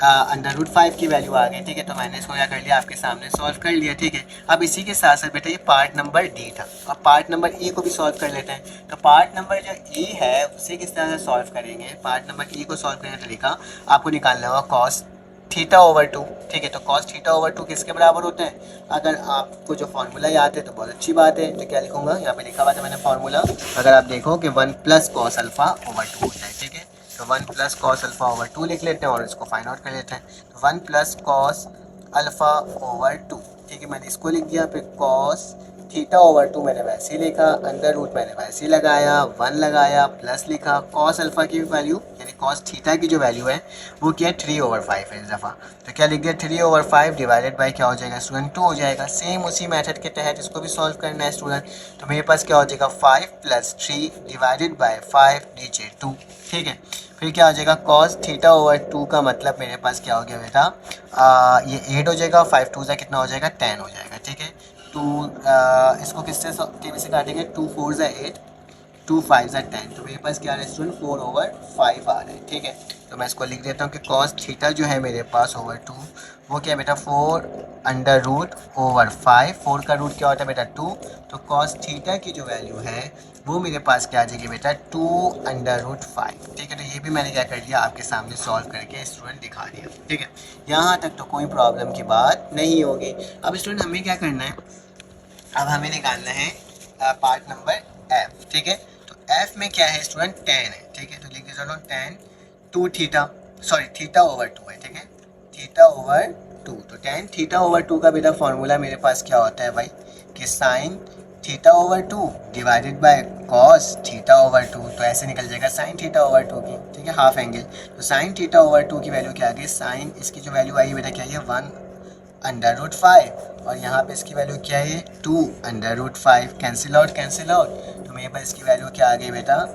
√5 की वैल्यू आ गई। ठीक है, तो मैंने इसको क्या कर लिया, आपके सामने सॉल्व कर लिया। ठीक है, अब इसी के साथ साथ बेटा ये पार्ट नंबर डी था, अब पार्ट नंबर ई को भी सॉल्व कर लेते हैं। तो पार्ट नंबर जो ई है उसे किस तरह से सॉल्व करेंगे, पार्ट नंबर ई को सॉल्व करने का तरीका आपको निकालना होगा कॉस थीटा ओवर 2। ठीक है, तो कॉस थीटा ओवर 2 किसके बराबर होते हैं, अगर आपको जो फार्मूला याद है तो बहुत अच्छी बात है। तो क्या लिखूंगा, यहाँ पे लिखा हुआ था मैंने फार्मूला, अगर आप देखो कि 1 प्लस कॉस अल्फा ओवर 2 होता है। ठीक है, तो 1 प्लस कॉस अल्फा ओवर 2 लिख लेते हैं और इसको फाइंड आउट कर लेते हैं। तो 1 प्लस कॉस अल्फा ओवर 2। ठीक है, मैंने इसको लिख दिया, फिर कॉस थीटा ओवर 2 मैंने वैसे ही लिखा, अंडर रूट मैंने वैसे ही लगाया, 1 लगाया, प्लस लिखा, कॉस अल्फा की वैल्यू यानी कॉस थीटा की जो वैल्यू है वो क्या है 3/5 है इस दफ़ा। तो क्या लिख दिया 3/5 डिवाइडेड बाई क्या हो जाएगा स्टूडेंट 2 हो जाएगा। सेम उसी मेथड के तहत इसको भी सॉल्व करना है स्टूडेंट। तो मेरे पास क्या हो जाएगा 5 + 3 डिवाइडेड बाई 5 नीचे 2। ठीक है, फिर क्या हो जाएगा कॉस थीटा ओवर 2 का मतलब मेरे पास क्या हो गया बेटा, ये 8 हो जाएगा, 5 2 से कितना हो जाएगा 10 हो जाएगा। ठीक है, तो इसको किससे से काटेंगे, 2 4 ज़ा 8, 2 5 ज़ा 10, तो मेरे पास क्या आ रहा है स्टूडेंट 4/5 आ रहा है। ठीक है, तो मैं इसको लिख देता हूँ कि कॉस थीटा जो है मेरे पास ओवर 2 वो क्या है बेटा 4√5, 4 का रूट क्या होता है बेटा 2, तो कॉस थीटा की जो वैल्यू है वो मेरे पास क्या आ जाएगी बेटा 2√5। ठीक है, तो ये भी मैंने क्या कर लिया आपके सामने सॉल्व करके स्टूडेंट दिखा दिया। ठीक है, यहाँ तक तो कोई प्रॉब्लम की बात नहीं होगी। अब स्टूडेंट हमें क्या करना है, अब हमें निकालना है पार्ट नंबर एफ। ठीक है, तो एफ में क्या है स्टूडेंट 10 है। ठीक है, तो लिख दीजिए चलो 10 2 थीटा, सॉरी थीटा ओवर 2 है। ठीक है, थीटा ओवर 2, तो 10 थीटा ओवर 2 का बेटा फॉर्मूला मेरे पास क्या होता है भाई कि sine theta over 2 divided by cos theta over 2, तो ऐसे निकल जाएगा साइन थीटा ओवर 2 की। ठीक है, हाफ एंगल, तो साइन थीटा ओवर 2 की वैल्यू क्या आ गई, साइन इसकी जो वैल्यू आई बेटा क्या है 1/5, और यहाँ पे इसकी वैल्यू क्या है 2/5, कैंसिल आउट, तो मेरे पास इसकी वैल्यू क्या आ गई बेटा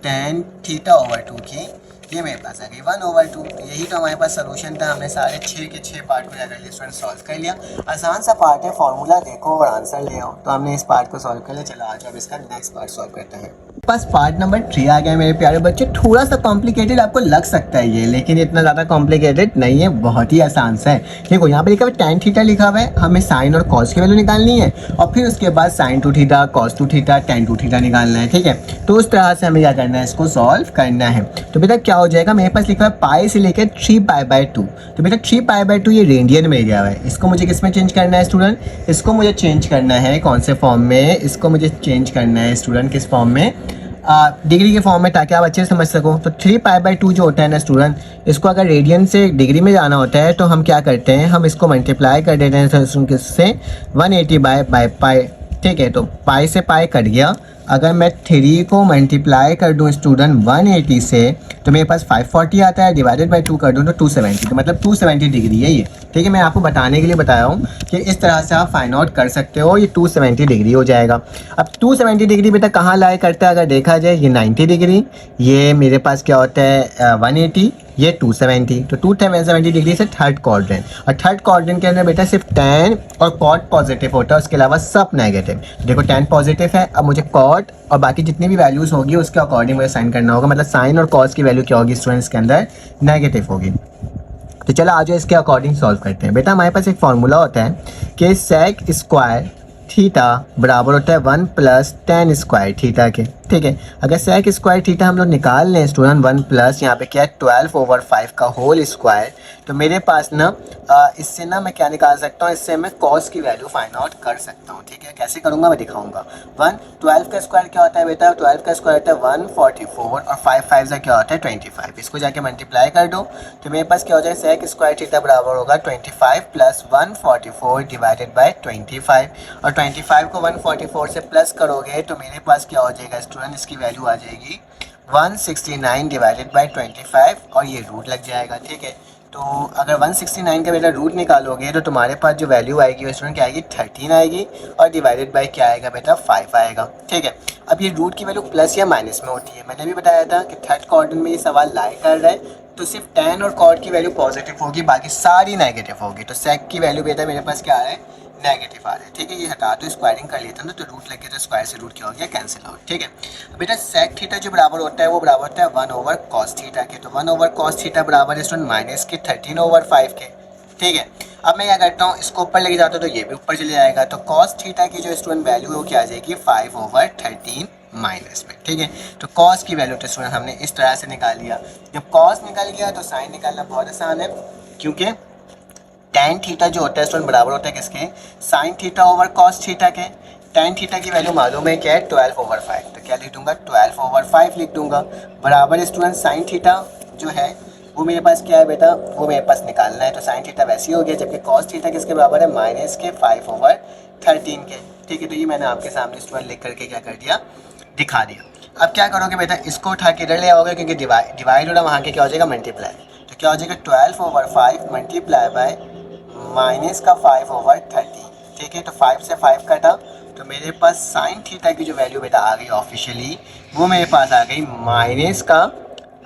tan थीटा ओवर 2 की, ये मेरे पास आ गई 1/2। यही तो हमारे पास सोल्यूशन था, हमने सारे 6 के 6 पार्ट को जाकर लिए स्टूडेंट सॉल्व कर लिया। आसान सा पार्ट है, फार्मूला देखो और आंसर ले आओ, तो हमने इस पार्ट को सॉल्व कर लिया। चलो आज अब इसका नेक्स्ट पार्ट सॉल्व करते हैं। बस पार्ट नंबर 3 आ गया मेरे प्यारे बच्चे। थोड़ा सा कॉम्प्लिकेटेड आपको लग सकता है ये, लेकिन इतना ज़्यादा कॉम्प्लिकेटेड नहीं है, बहुत ही आसान सा है। देखो यहाँ पे लिखा हुआ है tan थीटा लिखा हुआ है, हमें साइन और कॉस की वैल्यू निकालनी है, और फिर उसके बाद sin 2 theta, cos 2 theta, tan 2 theta निकालना है। ठीक है, तो उस तरह से हमें क्या करना है, इसको सॉल्व करना है। तो बेटा क्या हो जाएगा, मेरे पास लिखा है पाई से लेकर 3π/2, तो बेटा 3π/2 ये रेडियन में गया हुआ है। इसको मुझे किस में चेंज करना है स्टूडेंट, इसको मुझे चेंज करना है कौन से फॉर्म में, इसको मुझे चेंज करना है स्टूडेंट किस फॉर्म में, डिग्री के फॉर्म में, ताकि आप अच्छे से समझ सको। तो 3π/2 जो होता है ना स्टूडेंट, इसको अगर रेडियन से डिग्री में जाना होता है तो हम क्या करते हैं, हम इसको मल्टीप्लाई कर देते हैं किससे 180/पाई। ठीक है, तो पाई से पाई कट गया, अगर मैं 3 को मल्टीप्लाई कर दूं स्टूडेंट 180 से, तो मेरे पास 540 आता है, डिवाइडेड बाय 2 कर दूं तो 270, तो मतलब 270 डिग्री है ये। ठीक है, मैं आपको बताने के लिए बताया हूँ कि इस तरह से आप फाइंड आउट कर सकते हो, ये 270 डिग्री हो जाएगा। अब 270 डिग्री बेटा कहाँ लाए करता है, अगर देखा जाए ये 90 डिग्री, ये मेरे पास क्या होता है 180, ये 270, तो 270 डिग्री से थर्ड क्वाड्रेंट, और थर्ड क्वाड्रेंट के अंदर बेटा सिर्फ tan और cot पॉजिटिव होता है, उसके अलावा सब नेगेटिव। देखो tan पॉजिटिव है, अब मुझे cot और बाकी जितनी भी वैल्यूज़ होगी उसके अकॉर्डिंग मुझे साइन करना होगा, मतलब साइन और cos की वैल्यू क्या होगी स्टूडेंट्स के अंदर नेगेटिव होगी। तो चलो आज इसके अकॉर्डिंग सॉल्व करते हैं। बेटा हमारे पास एक फार्मूला होता है कि sec स्क्वायर थीटा बराबर होता है 1 + tan स्क्वायर थीटा के। ठीक है। अगर सेक स्क्वायर थीटा हम लोग निकाल लें स्टूडेंट 1 प्लस यहाँ पे क्या है 12/5 का होल स्क्वायर, तो मेरे पास ना इससे ना मैं क्या निकाल सकता हूँ, इससे मैं कॉस की वैल्यू फाइंड आउट कर सकता हूँ। ठीक है, कैसे करूँगा मैं दिखाऊंगा। 12 का स्क्वायर क्या होता है बेटा, 12 का स्क्वायर होता है 144 और 5 का क्या होता है 25। इसको जाके मल्टीप्लाई कर दो तो मेरे पास क्या हो जाएगा, सेक स्क्वायर थीटा बराबर होगा 25 प्लस 144 डिवाइडेड बाई 25, और 25 को 144 से प्लस करोगे तो मेरे पास क्या हो जाएगा स्टूडेंट, इसकी वैल्यू आ जाएगी 169 डिवाइडेड बाई 25 और ये रूट लग जाएगा। ठीक है, तो अगर 169 का बेटा रूट निकालोगे तो तुम्हारे पास जो वैल्यू आएगी वो स्टूडेंट क्या आएगी 13 आएगी, और डिवाइडेड बाई क्या आएगा बेटा 5 आएगा। ठीक है, अब ये रूट की वैल्यू प्लस या माइनस में होती है। मैंने भी बताया था कि थर्ड क्वाड्रेंट में ये सवाल लाई कर रहा है तो सिर्फ tan और cot की वैल्यू पॉजिटिव होगी, बाकी सारी नेगेटिव होगी। तो sec की वैल्यू बेटा मेरे पास क्या आ रहा है, नेगेटिव आ रहा है। ठीक है, ये हटा दो, स्क्वायरिंग कर लेता ना तो रूट लग गया, तो स्क्वायर से रूट क्या हो गया, कैंसिल आउट। ठीक है, बेटा sec थीटा जो बराबर होता है वो बराबर होता है 1/cos थीटा के, तो 1/cos थीटा बराबर है स्टूडेंट माइनस के 13/5 के। ठीक है, अब मैं क्या करता हूँ, इसको ऊपर लेके जाता हूँ तो ये भी ऊपर चले जाएगा, तो cos थीटा की जो स्टूडेंट वैल्यू है वो क्या आ जाएगी 5/13 माइनस में। ठीक है, तो cos की वैल्यू तो स्टूडेंट हमने इस तरह से निकाल लिया। जब cos निकल गया तो sin निकालना बहुत आसान है, क्योंकि tan थीटा जो होता है स्टूडेंट बराबर होता है किसके, sin theta over cos theta के। tan थीटा की वैल्यू मालूम है क्या है 12/5, तो क्या लिख दूंगा 12/5 लिख दूंगा, बराबर स्टूडेंट sin थीटा जो है वो मेरे पास क्या है बेटा, वो मेरे पास निकालना है, तो sin थीटा वैसे ही हो गया, जबकि cos थीटा किसके बराबर है माइनस के 5/13 के। ठीक है, तो ये मैंने आपके सामने स्टूडेंट लिख करके क्या कर दिया, दिखा दिया। अब क्या करोगे बेटा, इसको उठा के इधर ले आओगे क्योंकि डिवाइड हो रहा वहाँ के क्या हो जाएगा मल्टीप्लाई, तो क्या हो जाएगा 12/5 मल्टीप्लाई बाय माइनस का 5/13। ठीक है, तो 5 से 5 कटा तो मेरे पास साइन थीटा की जो वैल्यू बेटा आ गई ऑफिशियली, वो मेरे पास आ गई माइनस का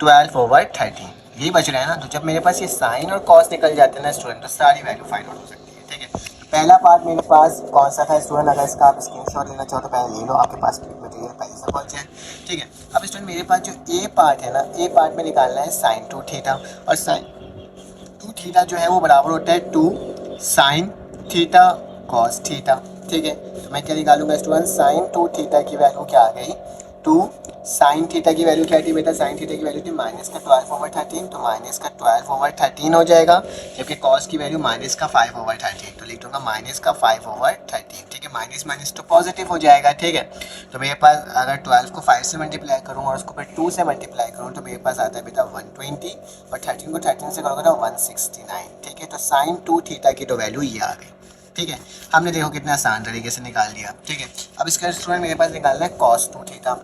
12/13। यही बच रहा है ना, तो जब मेरे पास ये साइन और कॉस निकल जाते हैं ना स्टूडेंट, तो सारी वैल्यू फाइंड आउट हो सकती है। ठीक है, तो पहला पार्ट मेरे पास कौन सा था स्टूडेंट, अगर इसका आप स्क्रीनशॉट लेना चाहो तो पहले ले लो, आपके पास मटेरियल पहले से पहुंच जाए। ठीक है, अब स्टूडेंट मेरे पास जो ए पार्ट है ना, ए पार्ट में निकालना है साइन 2 थीटा, और साइन 2 थीटा जो है वो बराबर होता है 2 साइन थीटा कॉस थीटा। ठीक है, तो मैं क्या निकालूंगा स्टूडेंट, साइन 2 थीटा की वैल्यू क्या आ गई 2 साइन थीटा की वैल्यू क्या थी बेटा, साइन थीटा की वैल्यू थी माइनस का 12/13, तो माइनस का 12/13 हो जाएगा, जबकि कॉस की वैल्यू माइनस का 5/13, तो लिख दूंगा माइनस का 5/13। ठीक है, माइनस माइनस तो पॉजिटिव हो जाएगा। ठीक है, तो मेरे पास अगर 12 को 5 से मल्टीप्लाई करूँ और उसको फिर 2 से मल्टीप्लाई करूँ तो मेरे पास आता है बेटा 120, और 13 को 13 से करोगे तो 169। ठीक है, तो साइन 2 थीटा की तो वैल्यू ये आ गई। ठीक है, हमने देखो कितना आसान तरीके से निकाल दिया। ठीक है, अब इसका स्टूडेंट मेरे पास निकालना है कॉस 2 थीटा,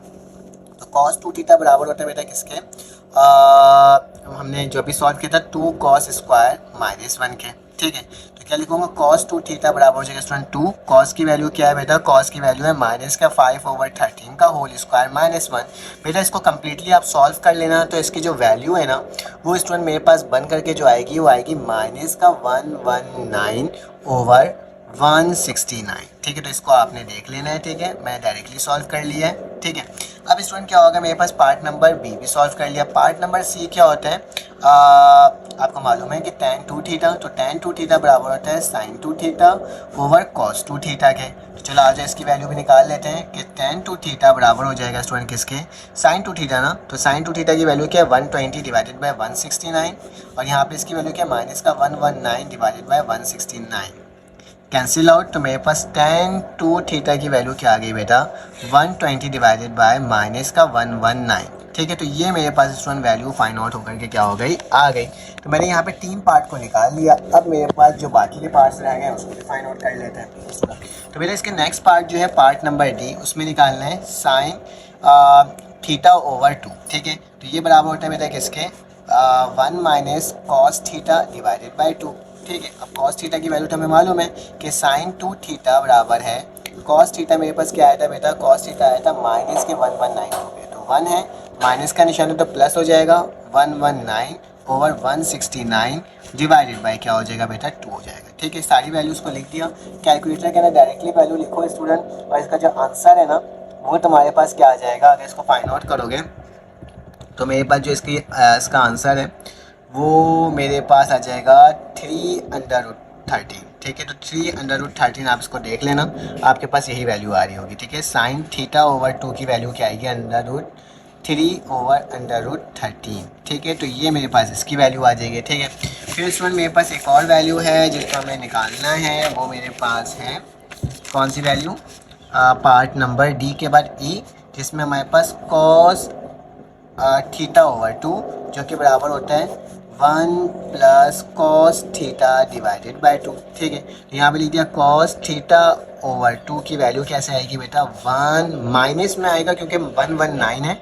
तो कॉस 2 थीटा बराबर होता है बेटा किसके, हमने जो अभी सॉल्व किया था 2 cos स्क्वायर -1 के। ठीक है, तो क्या लिखूंगा cos 2 थीटा बराबर हो जाएगा स्टूडेंट 2 cos की वैल्यू क्या है बेटा, cos की वैल्यू है माइनस का 5/13 का होल स्क्वायर -1। बेटा इसको कम्प्लीटली आप सॉल्व कर लेना, तो इसकी जो वैल्यू है ना वो स्टूडेंट मेरे पास बन करके जो आएगी वो आएगी माइनस का 119/169। ठीक है, तो इसको आपने देख लेना है। ठीक है, मैं डायरेक्टली सॉल्व कर लिया है। ठीक है, अब स्टूडेंट क्या होगा, मेरे पास पार्ट नंबर बी भी सॉल्व कर लिया। पार्ट नंबर सी क्या होता है, आपको मालूम है कि tan 2 थीटा, तो tan 2 थीटा बराबर होता है sin 2 theta over cos 2 theta के। तो चलो आ जाए इसकी वैल्यू भी निकाल लेते हैं कि tan 2 थीटा बराबर हो जाएगा स्टूडेंट किसके, sin 2 थीटा ना, तो sin 2 थीटा की वैल्यू क्या है 120 डिवाइडेड बाय 169, और यहाँ पे इसकी वैल्यू क्या है माइनस का 119 डिवाइडेड बाय 169, कैंसिल आउट, तो मेरे पास tan 2 थीटा की वैल्यू क्या आ गई बेटा 120 डिवाइडेड बाय माइनस का 119। ठीक है, तो ये मेरे पास स्टूडेंट वैल्यू फाइंड आउट होकर के क्या हो गई, आ गई। तो मैंने यहाँ पे 3 पार्ट को निकाल लिया। अब मेरे पास जो बाकी के पार्ट्स रह गए उसको भी फाइंड आउट कर लेते हैं। तो मेरा इसके नेक्स्ट पार्ट जो है पार्ट नंबर डी, उसमें निकालना है साइन थीटा ओवर 2। ठीक है, तो ये बराबर होता है बेटा किसके 1 minus cos theta divided by 2। ठीक है, अब cos थीटा की वैल्यू तो हमें मालूम है कि sin 2 थीटा बराबर है cos थीटा, मेरे पास क्या आया था बेटा, cos थीटा आया था माइनस के 119 हो गए, तो 1 है माइनस का निशान है तो प्लस हो जाएगा 119 ओवर 169 डिवाइडेड बाय क्या हो जाएगा बेटा 2 हो जाएगा। ठीक है, सारी वैल्यूज़ को लिख दिया। कैलकुलेटर के अंदर डायरेक्टली वैल्यू लिखो स्टूडेंट, और इसका जो आंसर है ना वो तुम्हारे पास क्या आ जाएगा, अगर इसको फाइंड आउट करोगे तो मेरे पास जो इसका आंसर है वो मेरे पास आ जाएगा 3/13। ठीक है। तो 3/13 आप इसको देख लेना, आपके पास यही वैल्यू आ रही होगी, ठीक है। साइन थीटा ओवर 2 की वैल्यू क्या आएगी, √3/13, ठीक है। तो ये मेरे पास इसकी वैल्यू आ जाएगी, ठीक है। फिर स्टूडेंट मेरे पास एक और वैल्यू है जिसको हमें निकालना है, वो मेरे पास है कौन सी वैल्यू, पार्ट नंबर डी के बाद ई, जिसमें हमारे पास कॉस थीटा ओवर 2 जो कि बराबर होता है 1 plus cos theta divided by 2, ठीक है। तो यहाँ पे लिख दिया कॉस थीटा ओवर 2 की वैल्यू कैसे आएगी बेटा, 1 माइनस में आएगा क्योंकि 119 है,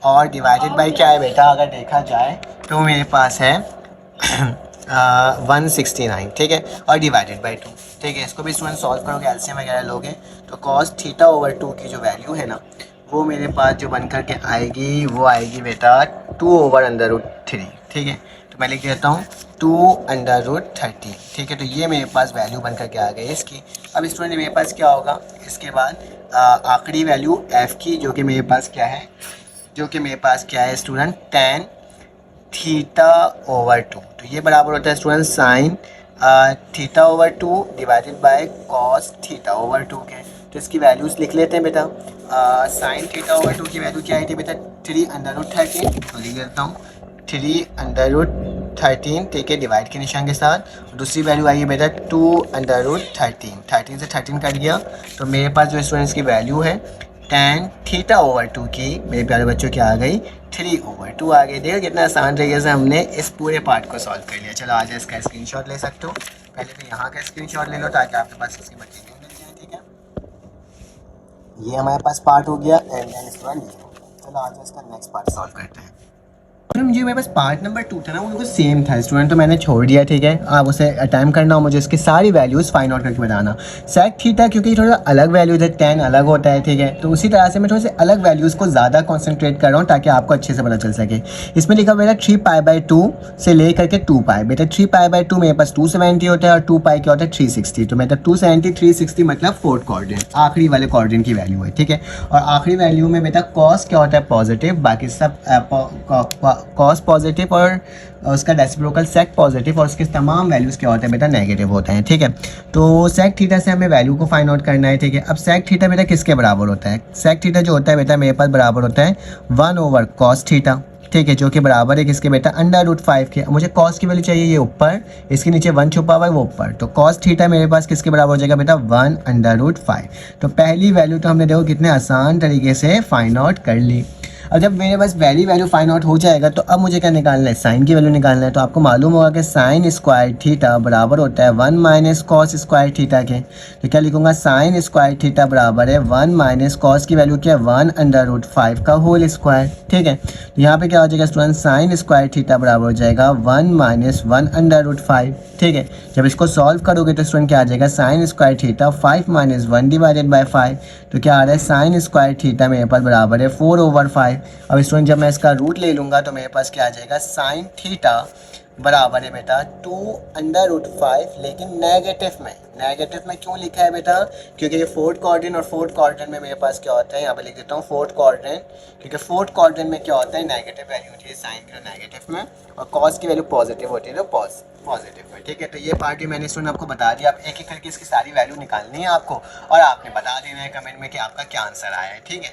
और डिवाइडेड बाय क्या है बेटा, अगर देखा जाए तो मेरे पास है 169, ठीक है, और डिवाइडेड बाय 2, ठीक है। इसको भी स्टूडेंट सॉल्व करोगे, एलसीएम वगैरह लोगे, तो कॉस थीटा ओवर 2 की जो वैल्यू है ना, वो मेरे पास जो बन कर के आएगी वो आएगी बेटा 2/√3, ठीक है। तो मैं लिख देता हूँ 2/30, ठीक है। तो ये मेरे पास वैल्यू बन कर के आ गई इसकी। अब स्टूडेंट मेरे पास क्या होगा इसके बाद आखिरी वैल्यू एफ़ की, जो कि मेरे पास क्या है, स्टूडेंट tan थीटा ओवर 2। तो ये बराबर होता है student sine theta over 2 divided by cos theta over 2 के। तो इसकी वैल्यूज़ लिख लेते हैं बेटा। साइन थीटा ओवर 2 की वैल्यू क्या आई थी बेटा, 3/13, तो लिख देता हूँ 3/13, ठीक है, डिवाइड के निशान के साथ। दूसरी वैल्यू आई है बेटा 2/13, 13 से 13 कट गया, तो मेरे पास जो स्टूडेंट्स की वैल्यू है tan थीटा ओवर 2 की, मेरे प्यारे बच्चों की आ गई 3/2 आ गई। देखो कितना आसान तरीके से हमने इस पूरे पार्ट को सॉल्व कर लिया। चलो आज इसका स्क्रीनशॉट ले सकते हो, पहले तो यहाँ का स्क्रीनशॉट ले लो ताकि आपके पास इसकी मटेरियल मिल जाए, ठीक है। ये हमारे पास पार्ट हो गया, एंड देन स्टूडेंट चलो आज इसका नेक्स्ट पार्ट सॉल्व करते हैं। मुझे मेरे पास पार्ट नंबर 2 था ना, वो बिल्कुल सेम था स्टूडेंट, तो मैंने छोड़ दिया, ठीक है। आप उसे अटैम्प्ट करना हो, मुझे इसकी सारी वैल्यूज़ फाइंड आउट करके बताना। सेक थीटा क्योंकि थोड़ा अलग वैल्यूज़ है, tan अलग होता है, ठीक है, तो उसी तरह से मैं थोड़े से अलग वैल्यूज़ को ज़्यादा कॉन्सेंट्रेट कर रहा हूँ ताकि आपको अच्छे से पता चल सके। इसमें लिखा हुआ है 3π/2 से ले करके 2π, बेटा 3π/2 मेरे पास 270 होता है और 2π क्या होता है 360, तो मतलब 270 360 मतलब फोर्थ क्वाड्रेंट, आखिरी वाले क्वाड्रेंट की वैल्यू है, ठीक है। और आखिरी वैल्यू में बेटा कॉस क्या होता है पॉजिटिव, बाकी सब कॉस पॉजिटिव और उसका रेसिप्रोकल सेक पॉजिटिव, और उसके तमाम वैल्यूज़ क्या होते हैं बेटा नेगेटिव होते हैं, ठीक है। तो सेक थीटा से हमें वैल्यू को फाइंड आउट करना है, ठीक है। अब सेक थीटा बेटा किसके बराबर होता है, सेक थीटा जो होता है बेटा मेरे पास बराबर होता है 1/cos थीटा, ठीक है, जो कि बराबर है किसके बेटा √5 के। मुझे कॉस की वैल्यू चाहिए ये ऊपर, इसके नीचे 1 छुपा हुआ है वो ऊपर, तो कॉस थीटा मेरे पास किसके बराबर हो जाएगा बेटा 1/5। तो पहली वैल्यू तो हमने देखो कितने आसान तरीके से फाइंड आउट कर ली। अब जब मेरे पास वैल्यू फाइंड आउट हो जाएगा तो अब मुझे क्या निकालना है, साइन की वैल्यू निकालना है। तो आपको मालूम होगा कि साइन स्क्वायर थीटा बराबर होता है 1 माइनस कॉस स्क्वायर थीटा के। तो क्या लिखूंगा, साइन स्क्वायर थीटा बराबर है 1 माइनस कॉस की वैल्यू क्या है 1/5 का होल स्क्वायर, ठीक है। तो यहाँ पे क्या हो जाएगा स्टूडेंट, साइन स्क्वायर थीटा बराबर हो जाएगा 1 माइनस 1/5, ठीक है। जब इसको सॉल्व करोगे तो स्टूडेंट क्या आ जाएगा, sine square theta 5 minus 1 divided by 5, तो क्या आ रहा है साइन स्क्वायर थीटा मेरे पास बराबर है 4/5। अब स्टूडेंट जब मैं इसका रूट ले लूँगा तो मेरे पास क्या आ जाएगा, साइन थीटा बराबर है बेटा 2/5, लेकिन नेगेटिव में क्यों लिखा है बेटा, क्योंकि ये फोर्थ क्वाड्रेंट, और फोर्थ क्वाड्रेंट में मेरे पास क्या होता है, यहाँ पे लिख देता हूँ फोर्थ क्वाड्रेंट, क्योंकि फोर्थ क्वाड्रेंट में क्या होता है नेगेटिव वैल्यू होती है साइन की नेगेटिव में, और कॉस की वैल्यू पॉजिटिव होती है तो पॉजिटिव में, ठीक है। तो ये पार्ट भी मैंने स्टूडेंट आपको बता दिया। आप एक एक करके इसकी सारी वैल्यू निकालनी है आपको, और आपने बता देना है कमेंट में कि आपका क्या आंसर आया है, ठीक है।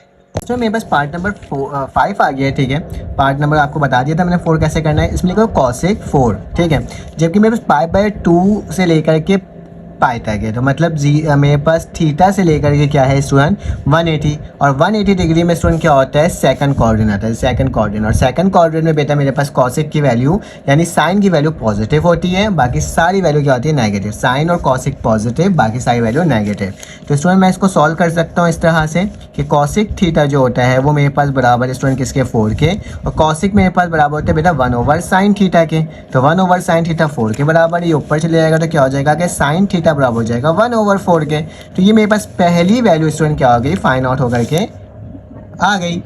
तो मेरे पास पार्ट नंबर 5 आ गया है, ठीक है। पार्ट नंबर आपको बता दिया था मैंने 4 कैसे करना है, इसमें लिखो cosec 4, ठीक है। जबकि मेरे पास π/2 से लेकर के पाई तक है, तो मतलब मेरे पास थीटा से लेकर के क्या है स्टूडेंट 180, और 180 डिग्री में स्टूडेंट क्या होता है सेकंड क्वाड्रेंट आता है, सेकंड क्वाड्रेंट। और सेकंड क्वाड्रेंट में बेटा मेरे पास कॉसेक की वैल्यू यानी साइन की वैल्यू पॉजिटिव होती है, बाकी सारी वैल्यू क्या होती है नेगेटिव। साइन और कॉसेक पॉजिटिव, बाकी सारी वैल्यू नेगेटिव। तो स्टूडेंट मैं इसको सॉल्व कर सकता हूँ इस तरह से कि कॉसेक थीटा जो होता है वो मेरे पास बराबर स्टूडेंट किसके 4 के, और कॉसेक मेरे पास बराबर होता है बेटा 1/sin थीटा के। तो 1/sin थीटा 4 के बराबर, ये ऊपर चले जाएगा तो क्या हो जाएगा कि साइन थीटा बराबर हो जाएगा 1/4 के। तो ये मेरे पास पहली वैल्यू स्टूडेंट क्या हो गई, फाइंड आउट होकर के आ गई।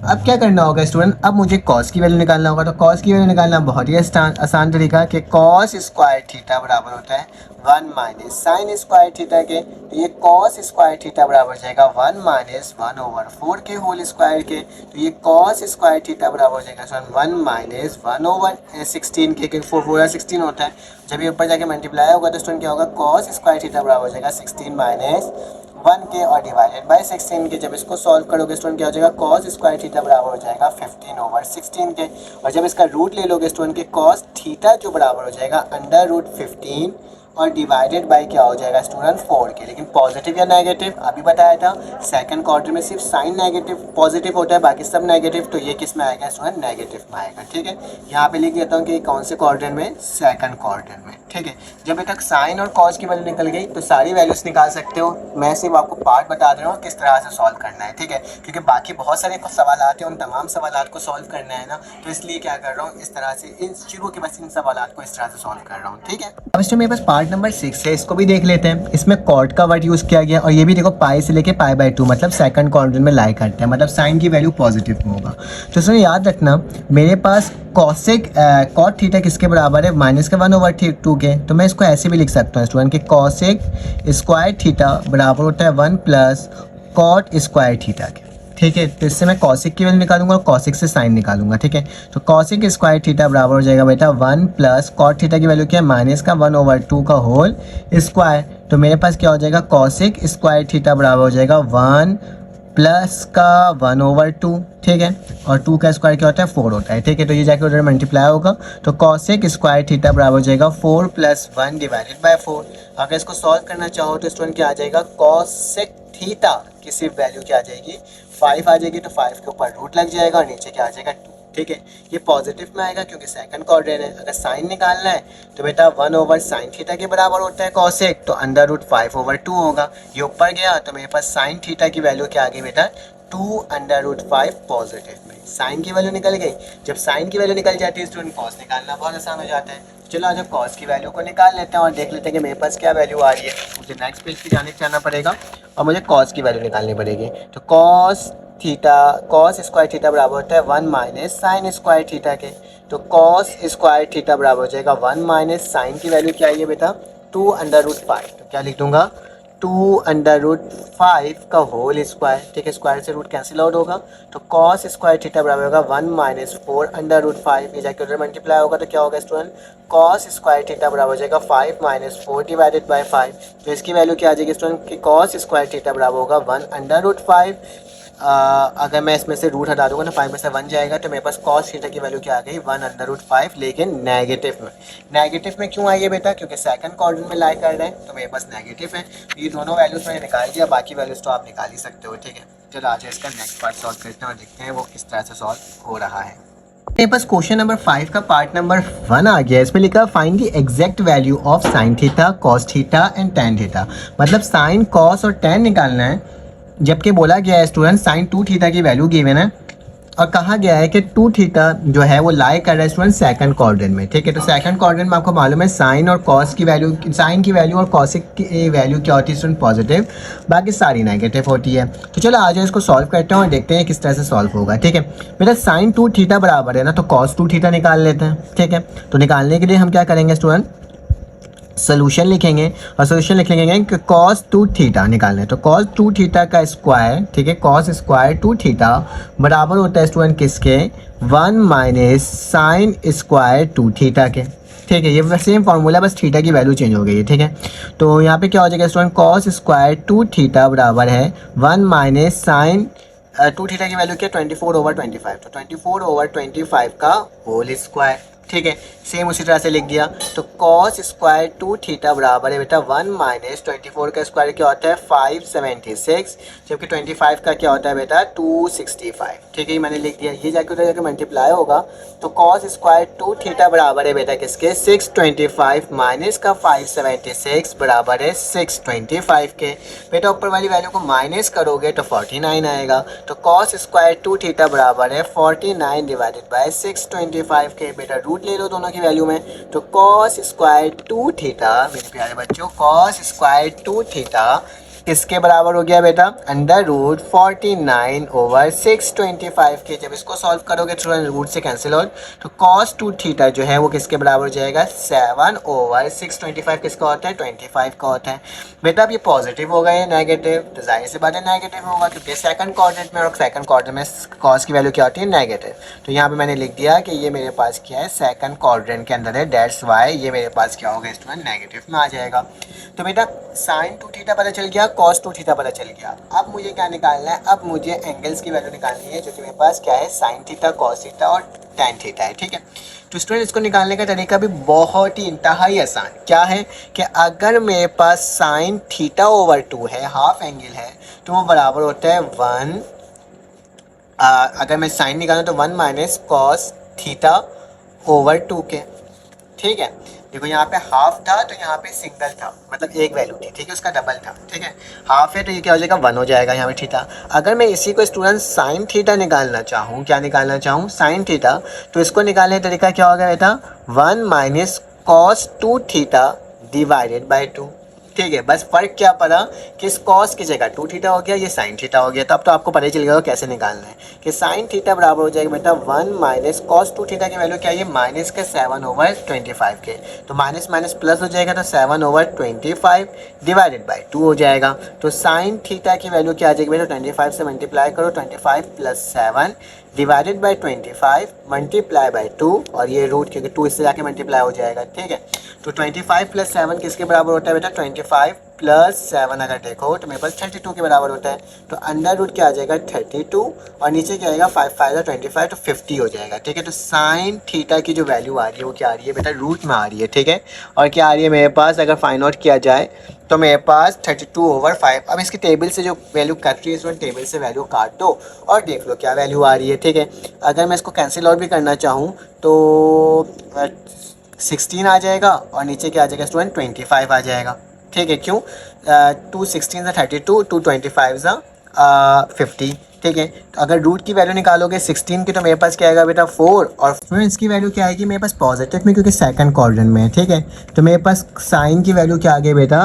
अब क्या करना होगा स्टूडेंट, अब मुझे कॉस की वैल्यू निकालना होगा। तो कॉस की वैल्यू निकालना बहुत ही आसान तरीका कि कॉस स्क्वायर थीटा बराबर होता है 1 माइनस साइन स्क्वायर थीटा के। तो ये कॉस स्क्वायर थीटा बराबर हो जाएगा 1 माइनस 1/4 के होल स्क्वायर के। तो ये कॉस स्क्वायर थीटा बराबर हो जाएगा 1 माइनस 1/16 के, क्योंकि 4 16 होता है। जब ये ऊपर जाके मल्टीप्लाई होगा तो स्टूडेंट क्या होगा, कॉस स्क्वायर थीटा बराबर हो जाएगा 16 माइनस 1 के और डिवाइडेड बाय 16 के। जब इसको सॉल्व करोगे स्टूडेंट क्या हो जाएगा, कॉस स्क्वायर थीटा बराबर हो जाएगा 15/16 के। और जब इसका रूट ले लोगे स्टूडेंट के कॉस थीटा जो बराबर हो जाएगा √15 और डिवाइडेड बाय क्या हो जाएगा स्टूडेंट 4 के। लेकिन पॉजिटिव या नेगेटिव अभी बताया था, सेकंड क्वाड्रेंट में सिर्फ साइन नेगेटिव पॉजिटिव होता है, बाकी सब नेगेटिव। तो ये किस में आएगा स्टूडेंट, नेगेटिव में आएगा। ठीक है, यहाँ पे लिख देता हूँ कि कौन से क्वाड्रेंट में, सेकंड क्वाड्रेंट में। ठीक है, जब तक साइन और कॉस की वैल्यू निकल गई तो सारी वैल्यूज निकाल सकते हो। मैं सिर्फ आपको पार्ट बता दे रहा हूँ किस तरह से सॉल्व करना है। ठीक है, क्योंकि बाकी बहुत सारे सवाल आते हैं, उन तमाम सवाल को सॉल्व करना है ना, तो इसलिए क्या कर रहा हूँ, इस तरह से इन शुरू के बस इन सवाल को इस तरह से सॉल्व कर रहा हूँ। ठीक है, अब इसमें मेरे पास पार्ट नंबर 6 है, इसको भी देख लेते हैं। इसमें कॉट का वर्ड यूज़ किया गया और ये भी देखो पाई से लेके π/2 मतलब सेकंड क्वाड्रेंट में लाई करते हैं, मतलब साइन की वैल्यू पॉजिटिव में होगा। तो इसमें याद रखना मेरे पास कॉसेक कॉट थीटा किसके बराबर है, -1/2 के। तो मैं इसको ऐसे भी लिख सकता हूँ स्टूडेंट कि कॉसेक स्क्वायर थीटा बराबर होता है 1 प्लस कॉट स्क्वायर थीटा के। ठीक है, तो इससे मैं कॉसिक की वैल्यू निकालूंगा और कॉसिक से साइन निकालूंगा। ठीक है, तो कॉसिक स्क्वायर थीटा बराबर हो जाएगा बेटा 1 प्लस कॉट थीटा की वैल्यू क्या है, -1/2 का होल स्क्वायर। तो मेरे पास क्या हो जाएगा, कॉसिक स्क्वायर थीटा बराबर हो जाएगा 1 प्लस का 1/2। ठीक है, और 2 का स्क्वायर क्या होता है, 4 होता है। ठीक है, तो ये जाके उधर मल्टीप्लाई होगा तो कॉसेक स्क्वायर थीटा बराबर हो जाएगा 4 + 1 डिवाइडेड बाय 4। अगर इसको सॉल्व करना चाहो तो स्टूडेंट क्या आ जाएगा, कॉसेक थीटा की सिर्फ वैल्यू क्या आ जाएगी, 5 आ जाएगी। तो 5 के ऊपर रूट लग जाएगा और नीचे क्या आ जाएगा, 2। ठीक है, ये पॉजिटिव में आएगा क्योंकि सेकंड क्वाड्रेंट है। अगर साइन निकालना है तो बेटा 1/sin थीटा के बराबर होता है कॉसेक, तो √5/2 होगा। ये ऊपर गया तो मेरे पास साइन थीटा की वैल्यू क्या आ गई बेटा, 2√5 पॉजिटिव में। साइन की वैल्यू निकल गई। जब साइन की वैल्यू निकल जाती है स्टूडेंट कॉस निकालना बहुत आसान हो जाता है। चलो आज कॉस की वैल्यू को निकाल लेते हैं और देख लेते हैं कि मेरे पास क्या वैल्यू आ रही है। मुझे नेक्स्ट पेज पे जाना पड़ेगा और मुझे कॉस की वैल्यू निकालनी पड़ेगी। तो कॉस स्क्वायर थीटा बराबर होता है 1 माइनस साइन स्क्वायर थीटा के। तो कॉस स्क्वायर थीटा बराबर हो जाएगा 1 माइनस साइन की वैल्यू क्या आई है बेटा, 2√5। तो क्या लिख दूंगा, 2√5 का होल स्क्वायर। ठीक है, स्क्वायर से रूट कैंसिल आउट होगा तो कॉस स्क्वायर थीटा बराबर होगा 1 माइनस 4√5। ये जाके उधर मल्टीप्लाई होगा तो क्या होगा स्टूडेंट, कॉस स्क्वायर थीटा बराबर हो जाएगा 5 माइनस 4 डिवाइडेड बाय 5। तो इसकी वैल्यू क्या आ जाएगी स्टूडेंट कि कॉस स्क्वायर थीटा बराबर होगा 1/5। अगर मैं इसमें से रूट हटा दूंगा तो 5 में से 1 जाएगा तो मेरे पास कॉस थीटा की वैल्यू क्या आ गई, 1/5, लेकिन नेगेटिव में। नेगेटिव में क्यों आई है बेटा, क्योंकि सेकंड क्वाड्रेंट में लाई कर रहे हैं तो मेरे पास नेगेटिव है। ये दोनों वैल्यूज मैंने निकाल दिया, बाकी वैल्यूज तो आप निकाल ही सकते हो। ठीक है, चलो आज इसका नेक्स्ट पार्ट सॉल्व करते हैं और देखते हैं वो किस तरह से सॉल्व हो रहा है। मेरे पास क्वेश्चन नंबर 5 का पार्ट नंबर 1 आ गया। इसमें लिखा find the exact value of sine theta, cos theta and tan theta. मतलब साइन, कॉस और टेन निकालना है। जबकि बोला गया है स्टूडेंट साइन 2 थीटा की वैल्यू गिवन है और कहा गया है कि 2 थीटा जो है वो लाई कर रहा है स्टूडेंट सेकंड क्वाड्रेंट में। ठीक है, तो सेकंड क्वाड्रेंट में आपको मालूम है साइन और कॉस की वैल्यू, साइन की वैल्यू और कॉसिक की वैल्यू क्या होती है स्टूडेंट, पॉजिटिव, बाकी सारी नेगेटिव होती है। तो चलो आज इसको सॉल्व करते हैं और देखते हैं किस तरह से सॉल्व होगा। ठीक है, मेरा साइन 2 थीटा बराबर है ना, तो कॉस 2 थीटा निकाल लेते हैं। ठीक है, तो निकालने के लिए हम क्या करेंगे स्टूडेंट, सोल्यूशन लिखेंगे और सोल्यूशन लिख लेंगे कि cos 2 थीटा निकालना है। तो cos 2 थीटा का स्क्वायर, ठीक है, cos स्क्वायर 2 थीटा बराबर होता है स्टूडेंट किसके, 1 माइनस साइन स्क्वायर 2 थीटा के। ठीक है, ये सेम फार्मूला, बस थीटा की वैल्यू चेंज हो गई है। ठीक है, तो यहाँ पे क्या हो जाएगा स्टूडेंट, cos स्क्वायर 2 थीटा बराबर है 1 माइनस साइन 2 थीटा की वैल्यू क्या, 24/25। तो 24/25 का होल स्क्वायर। ठीक है, सेम उसी तरह से लिख दिया। तो cos स्क्वायर 2 थीटा बराबर है बेटा 1 माइनस 24 का स्क्वायर क्या होता है 576, जबकि 25 का क्या होता है बेटा 265। ठीक है, ये मैंने लिख दिया। ये जाके उधर जाके मल्टीप्लाई होगा तो cos स्क्वायर 2 थीटा बराबर है बेटा किसके, 625 माइनस का 576 बराबर है 625 के। बेटा ऊपर वाली वैल्यू को माइनस करोगे तो 49 आएगा। तो cos स्क्वायर 2 थीटा बराबर है 49 डिवाइडेड बाय 625 के। बेटा रूट ले लो दोनों की वैल्यू में, तो cos स्क्वायर 2 थीटा, मेरे प्यारे बच्चों, cos स्क्वायर 2 थीटा किसके बराबर हो गया बेटा, अंडर रूट 49/625 के। जब इसको सॉल्व करोगे स्टूडेंट रूट से कैंसिल हो तो cos 2 थीटा जो है वो किसके बराबर हो जाएगा, 7/625 किसका होता है, 25 का होता है। बेटा अब ये पॉजिटिव होगा या नेगेटिव, तो जाहिर सी बात है नेगेटिव होगा क्योंकि सेकंड क्वाड्रेंट में, और सेकंड क्वाड्रेंट में cos की वैल्यू क्या होती है, नेगेटिव। तो यहाँ पे मैंने लिख दिया कि ये मेरे पास क्या है, सेकंड क्वाड्रेंट के अंदर है, दैट्स वाई ये मेरे पास क्या होगा स्टूडेंट, नेगेटिव में आ जाएगा। तो बेटा sin 2 थीटा पता चल गया, cos 2 थीटा पता चल गया। अब मुझे क्या निकालना है, अब मुझे एंगल्स की वैल्यू निकालनी है, जो कि मेरे पास क्या है, sin थीटा, cos थीटा और tan थीटा है, ठीक है। तो स्टूडेंट इसको निकालने का तरीका भी बहुत ही इंतहाई आसान क्या है कि अगर मेरे पास sin थीटा ओवर 2 है, हाफ एंगल है, तो वो बराबर होता है 1, अगर मैं साइन निकालूँ तो 1 माइनस कॉस थीटा ओवर 2 के, ठीक है। देखो यहाँ पे हाफ था तो यहाँ पे सिंगल था, मतलब एक वैल्यू थी, ठीक है, उसका डबल था, ठीक है। हाफ है तो ये क्या हो जाएगा, 1 हो जाएगा यहाँ पे थीटा। अगर मैं इसी को स्टूडेंट साइन थीटा निकालना चाहूँ, क्या निकालना चाहूँ, साइन थीटा, तो इसको निकालने का तरीका क्या होगा बेटा, 1 minus cos 2 theta divided by 2, ठीक है। बस फर्क क्या पड़ा कि इस कॉस की जगह 2 थीटा हो गया, ये साइन थीटा हो गया। तो अब तो आपको पता ही चल गया कैसे निकालना है कि साइन थीटा बराबर हो जाएगा बेटा 1 माइनस कॉस 2 थीटा की वैल्यू क्या है, माइनस के 7/25 के। तो माइनस माइनस प्लस हो जाएगा, तो 7/25 डिवाइडेड बाई 2 हो जाएगा। तो साइन थीटा की वैल्यू क्या आ जाएगी बेटा, 25 से मल्टीप्लाई करो, 25 + 7 डिवाइडेड बाई 25 मल्टीप्लाई बाई 2, और ये रूट क्योंकि 2 इससे जाके मल्टीप्लाई हो जाएगा, ठीक है। तो 25 + 7 किसके बराबर होता है बेटा, 25 + 7 अगर देखो तो मेरे पास 32 के बराबर होता है। तो अंडर रूट क्या आ जाएगा, 32, और नीचे क्या आएगा, 5 5 25, तो 50 हो जाएगा, ठीक है। तो साइन थीटा की जो वैल्यू आ रही है वो क्या आ रही है बेटा, रूट में आ रही है, ठीक है। और क्या आ रही है मेरे पास, अगर फाइंड आउट किया जाए तो मेरे पास 32/5। अब इसकी टेबल से जो वैल्यू कट रही है इसमें टेबल से वैल्यू काट दो और देख लो क्या वैल्यू आ रही है, ठीक है। अगर मैं इसको कैंसिल आउट भी करना चाहूँ तो 16 आ जाएगा, और नीचे क्या आ जाएगा स्टूडेंट, 25 आ जाएगा, ठीक है। क्यों, 2 16 सा 32, 2 25 सा 50, ठीक है। तो अगर रूट की वैल्यू निकालोगे 16 की तो मेरे पास क्या आएगा बेटा, 4, और स्टूडेंट्स की वैल्यू क्या आएगी मेरे पास, पॉजिटिव में क्योंकि सेकंड क्वाड्रेंट में है, ठीक है। तो मेरे पास साइन की वैल्यू क्या आ गई बेटा,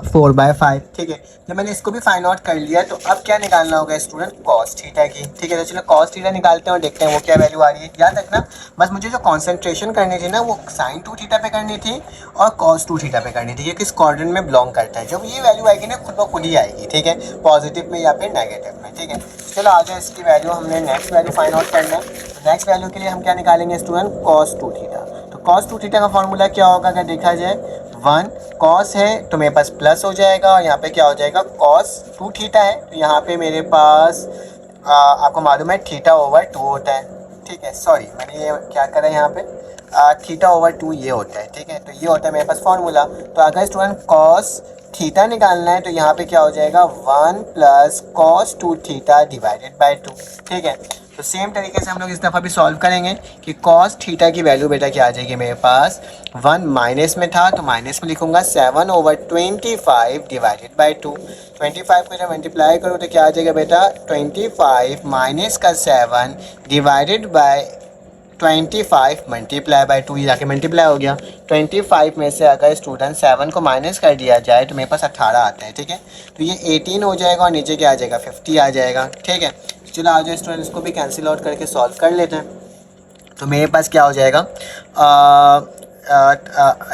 4/5, ठीक है। जब मैंने इसको भी फाइंड आउट कर लिया तो अब क्या निकालना होगा स्टूडेंट, कॉस थीटा की, ठीक है। तो चलो कॉस थीटा निकालते हैं और देखते हैं वो क्या वैल्यू आ रही है। याद रखना बस मुझे जो कॉन्सेंट्रेशन करनी थी ना वो साइन 2 थीटा पे करनी थी और कॉस 2 थीटा पे करनी थी, ये किस क्वाड्रेंट में बिलोंग करता है। जब ये वैल्यू आएगी ना खुद ब खुद ही आएगी, ठीक है, पॉजिटिव में या फिर नेगेटिव में, ठीक है। चलो आ जाए इसकी वैल्यू, हमने नेक्स्ट वैल्यू फाइंड आउट करना है। तो नेक्स्ट वैल्यू के लिए हम क्या निकालेंगे स्टूडेंट, कॉस 2 थीटा। तो कॉस 2 थीटा का फॉर्मूला क्या होगा अगर देखा जाए, 1 कॉस है तो मेरे पास प्लस हो जाएगा, और यहाँ पे क्या हो जाएगा, कॉस 2 थीटा है तो यहाँ पे मेरे पास आपको मालूम है थीटा ओवर 2 होता है, ठीक है। सॉरी मैंने ये क्या करा है यहाँ पे, थीटा ओवर 2 ये होता है, ठीक है। तो ये होता है मेरे पास फॉर्मूला। तो अगर स्टूडेंट कॉस थीटा निकालना है तो यहाँ पे क्या हो जाएगा, 1 + cos 2 थीटा डिवाइडेड बाई 2, ठीक है। तो सेम तरीके से हम लोग इस दफ़ा भी सॉल्व करेंगे कि cos थीटा की वैल्यू बेटा क्या आ जाएगी मेरे पास, 1 माइनस में था तो माइनस में लिखूंगा, 7/25 डिवाइडेड बाई 2। 25 को जब मल्टीप्लाई करो तो क्या आ जाएगा बेटा, 25 माइनस का 7 डिवाइडेड बाई 25 मल्टीप्लाई बाई 2, ये जाके मल्टीप्लाई हो गया। 25 में से अगर स्टूडेंट 7 को माइनस कर दिया जाए तो मेरे पास 18 आता है, ठीक है। तो ये 18 हो जाएगा और नीचे क्या आ जाएगा, 50 आ जाएगा, ठीक है। चलो आ जाए स्टूडेंट इसको भी कैंसिल आउट करके सॉल्व कर लेते हैं। तो मेरे पास क्या हो जाएगा,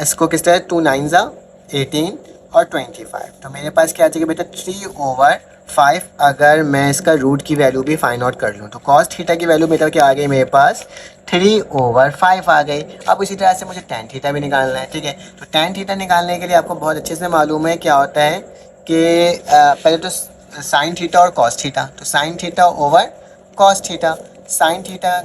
इसको किस तरह, 2 9 18 और 25, तो मेरे पास क्या आ जाएगा बेटा, 3/5। अगर मैं इसका रूट की वैल्यू भी फाइंड आउट कर लूँ तो कॉस थीटा की वैल्यू बेटा क्या आ गई मेरे पास, 3/5 आ गई। अब इसी तरह से मुझे tan थीटा भी निकालना है, ठीक है। तो tan थीटा निकालने के लिए आपको बहुत अच्छे से मालूम है क्या होता है कि पहले तो साइन थीटा और कॉस थीटा, तो sine theta over cos theta, sine theta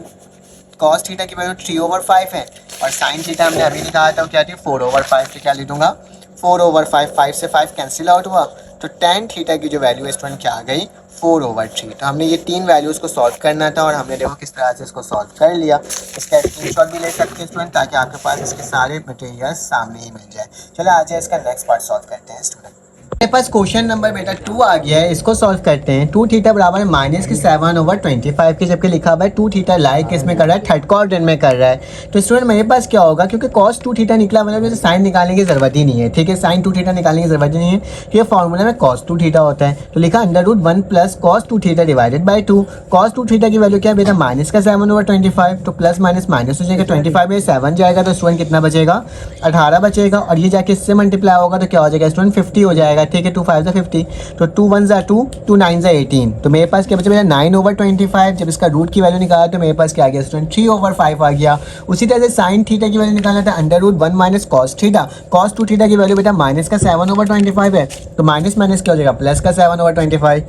cos theta की वैल्यू 3/5 है, और साइन थीटा हमने अभी निकाला था क्या थी, 4/5। तो क्या लिख दूंगा, 4/5, 5 से 5 कैंसिल आउट हुआ, तो tan थीटा की जो वैल्यू है स्टूडेंट क्या आ गई, 4/3। तो हमने ये 3 वैल्यूज़ को सॉल्व करना था और हमने देखो किस तरह से इसको सॉल्व कर लिया। इसका स्क्रीनशॉट भी ले सकते हैं स्टूडेंट ताकि आपके पास इसके सारे मटेरियल सामने ही मिल जाए। चलो आ जाए इसका नेक्स्ट पार्ट सॉल्व करते हैं स्टूडेंट। मेरे पास क्वेश्चन नंबर बेटा 2 आ गया है, इसको सॉल्व करते हैं। 2 थीटा बराबर है -7/25 के, जबकि लिखा हुआ है 2 थीटा लाइक किसमें कर रहा है, थर्ड क्वाड्रेंट में कर रहा है। तो स्टूडेंट मेरे पास क्या होगा, क्योंकि cos 2 थीटा निकला मतलब मुझे साइन निकालने की जरूरत ही नहीं है, ठीक है। साइन 2 थीटा निकालने की जरूरत ही नहीं है, क्योंकि फॉर्मूला में cos 2 थीटा होता है। तो लिखा √1 + cos 2 theta divided by 2। cos 2 theta की वैल्यू क्या है बेटा, -7/25, तो प्लस माइनस माइनस हो जाएगा, 25 में 7 जाएगा तो स्टूडेंट कितना बचेगा, 18 बचेगा। और ये जाके इससे मल्टीप्लाई होगा तो क्या हो जाएगा स्टूडेंट, 50 हो जाएगा, ठीक है। 2 5 = 50, तो 2 1 = 2, 2 9 = 18। तो मेरे पास क्या बचा मेरा 9/25। जब इसका रूट की वैल्यू निकाला तो मेरे पास क्या आ गया स्टूडेंट, 3/5 आ गया। उसी तरह से साइन थीटा की वैल्यू निकालना था, √1 - cos थीटा। cos 2 थीटा की वैल्यू बेटा -7/25 है, तो माइनस माइनस क्या हो जाएगा, +7/25।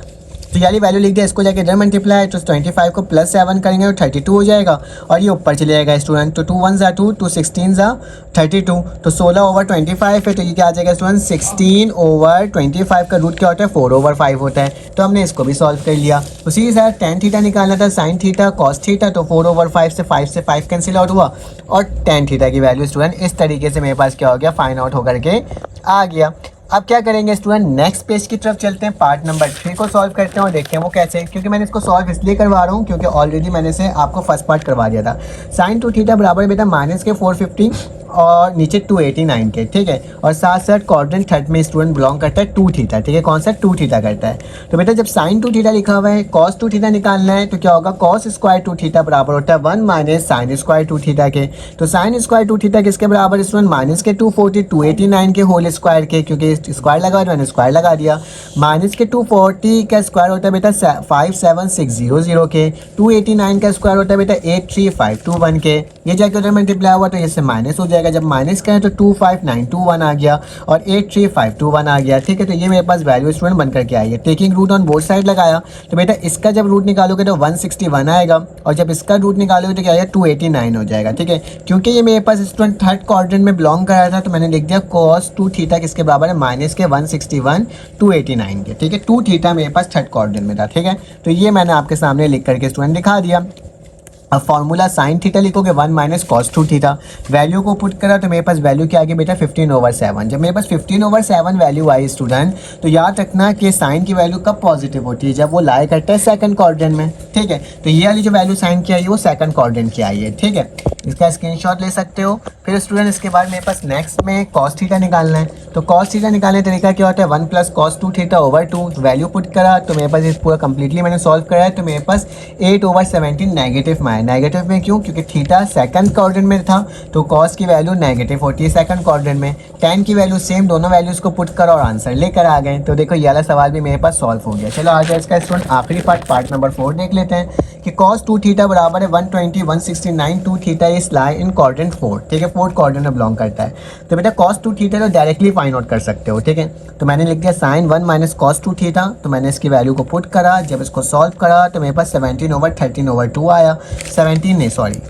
तो यानी वैल्यू लिख दिया, इसको जाके इधर मल्टीप्लाई, तो 25 को +7 करेंगे तो 32 हो जाएगा, और ये ऊपर चले जाएगा स्टूडेंट। तो 2 1 = 2, 2 16 = 32, तो 16/25 है। तो ये क्या आ जाएगा स्टूडेंट, 16/25 का रूट क्या होता है, 4/5 होता है। तो हमने इसको भी सॉल्व कर लिया। उसी के साथ tan थीटा निकालना था, साइन थीटा cos थीटा, तो 4/5 से 5 कैंसिल आउट हुआ, और tan थीटा की वैल्यू स्टूडेंट इस तरीके से मेरे पास क्या हो गया, फाइंड आउट होकर के आ गया। अब क्या करेंगे स्टूडेंट, नेक्स्ट पेज की तरफ चलते हैं, पार्ट नंबर 3 को सॉल्व करते हैं और देखते हैं वो कैसे है। क्योंकि मैंने इसको सॉल्व इसलिए करवा रहा हूँ क्योंकि ऑलरेडी मैंने से आपको फर्स्ट पार्ट करवा दिया था। साइन 2 थीटा बराबर बेटा -450 और नीचे 289 के, ठीक है। और साथ साथ क्वाड्रेंट थर्ड में स्टूडेंट बिलोंग करता है 2 थीटा, ठीक है। कौन सा, 2 थीटा करता है। तो बेटा जब साइन 2 थीटा लिखा हुआ है, cos 2 थीटा निकालना है, तो क्या होगा, cos स्क्वायर 2 थीटा बराबर होता है 1 - sin स्क्वायर 2 थीटा के। तो sin स्क्वायर 2 थीटा किसके बराबर स्टूडेंट, -240 289 के होल स्क्वायर के, क्योंकि स्क्वायर लगा तो मैंने स्क्वायर लगा दिया। -240 का स्क्वायर होता है बेटा 57600 के, 289 का स्क्वायर होता है बेटा 83521 के। ये जाके उधर मल्टीप्लाई हुआ तो इससे माइनस हो जाएगा, जब माइनस करें तो 25921 आ गया और 83521 आ गया, ठीक है। तो ये मेरे पास वैल्यू स्टूडेंट बन करके आई है। Taking root on both side लगाया, तो बेटा इसका जब रूट निकालोगे तो 161 आएगा, और जब इसका रूट निकालोगे तो क्या आएगा, 289 हो जाएगा, ठीक है। क्योंकि ये मेरे पास स्टूडेंट थर्ड क्वाड्रेंट में बिलोंग कर रहा था, तो मैंने लिख दिया cos 2 थीटा किसके बराबर है, -161 289 के, ठीक है। 2 थीटा मेरे पास थर्ड क्वाड्रेंट में था, ठीक है। तो ये मैंने आपके सामने लिख करके स्टूडेंट दिखा दिया। अब फॉर्मूला साइन थीटा लिखोगे 1 - cos 2 थीटा, वैल्यू को पुट करा तो मेरे पास वैल्यू क्या आ गई बेटा, 15/7। जब मेरे पास 15/7 वैल्यू आई स्टूडेंट, तो याद रखना कि साइन की वैल्यू कब पॉजिटिव होती है, जब वो लाई करता है सेकंड क्वाड्रेंट में, ठीक है। तो ये वाली जो वैल्यू साइन की आई है वो सेकंड क्वाड्रेंट की आई है, ठीक है। इसका स्क्रीनशॉट ले सकते हो। फिर स्टूडेंट इसके बाद मेरे पास नेक्स्ट में cos थीटा निकालना है, तो cos थीटा निकालने का तरीका क्या होता है, 1 + cos 2 थीटा/2। वैल्यू पुट करा तो मेरे पास ये पूरा कंप्लीटली मैंने सॉल्व करा है, तो मेरे पास 8/17 नेगेटिव में आया। नेगेटिव में क्यों, क्योंकि थीटा सेकंड क्वाड्रेंट में था, तो cos की वैल्यू नेगेटिव होती है सेकंड क्वाड्रेंट में। tan की वैल्यू सेम, दोनों वैल्यूज को पुट करा और आंसर लेकर आ गए। तो देखो ये वाला सवाल भी मेरे पास सॉल्व हो गया। चलो आ जाए इसका स्टूडेंट आखिरी पार्ट नंबर 4 देख लेते हैं कि cos 2 थीटा बराबर है 120 169 2 theta is lie in quadrant 4, ठीक है। फोर्थ क्वाड्रेंट में बिलोंग करता है। तो बेटा cos 2 थीटा तो डायरेक्टली फाइंड आउट कर सकते हो, ठीक है। तो मैंने लिख दिया sin 1 - cos 2 थीटा, तो मैंने इसकी वैल्यू को पुट करा, जब इसको सॉल्व करा तो मेरे पास 17/13/2 आया, 17 नहीं सॉरी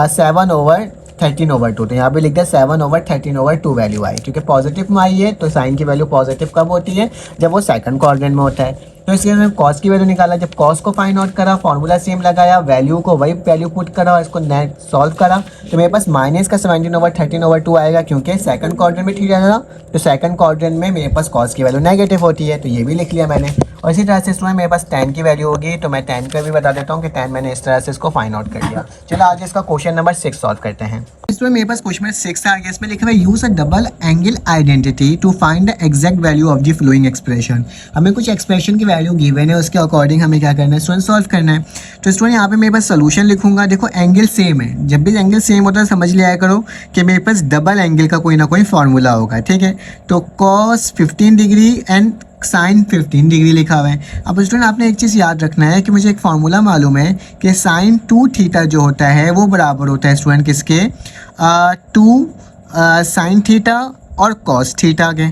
7/13/2। तो यहाँ पे लिख दिया 7/13/2 वैल्यू आई, क्योंकि पॉजिटिव में आई है। तो साइन की वैल्यू पॉजिटिव कब होती है, जब वो सेकंड क्वाड्रेंट में होता है। तो इसके अंदर कॉस की वैल्यू निकाला, जब कॉस को फाइंड आउट करा, फॉर्मूला सेम लगाया, वैल्यू को वही वैल्यू पुट करा और इसको नेट सॉल्व करा, तो मेरे पास माइनस का 17/13/2 आएगा, क्योंकि सेकंड क्वाड्रेंट में थीटा था, तो सेकंड क्वाड्रेंट में मेरे पास कॉस की वैल्यू नेगेटिव होती है। तो ये भी लिख लिया मैंने। और इसी तरह से स्टूडेंट मेरे पास tan की वैल्यू होगी, तो मैं tan का भी बता देता हूँ कि tan मैंने इस तरह से इसको फाइंड आउट कर लिया। चलो आज इसका क्वेश्चन नंबर 6 सॉल्व करते हैं। इसमें मेरे पास क्वेश्चन नंबर 6 आ गया। इसमें लिखा हुआ है use a double angle identity to find the exact value of the following expression. हमें कुछ एक्सप्रेशन की वैल्यू गिवन है, उसके अकॉर्डिंग हमें क्या करना है स्टूडेंट, सॉल्व करना है। तो स्टूडेंट यहाँ पे मेरे पास सोल्यूशन लिखूंगा। देखो एंगल सेम है, जब भी एंगल सेम होता है समझ लिया करो कि मेरे पास डबल एंगल का कोई ना कोई फॉर्मूला होगा, ठीक है। तो cos 15 degree and sine 15 degree लिखा हुआ है। अब स्टूडेंट आपने एक चीज़ याद रखना है कि मुझे एक फार्मूला मालूम है कि साइन 2 थीटा जो होता है वो बराबर होता है स्टूडेंट किसके, 2 साइन थीटा और कॉस थीटा के,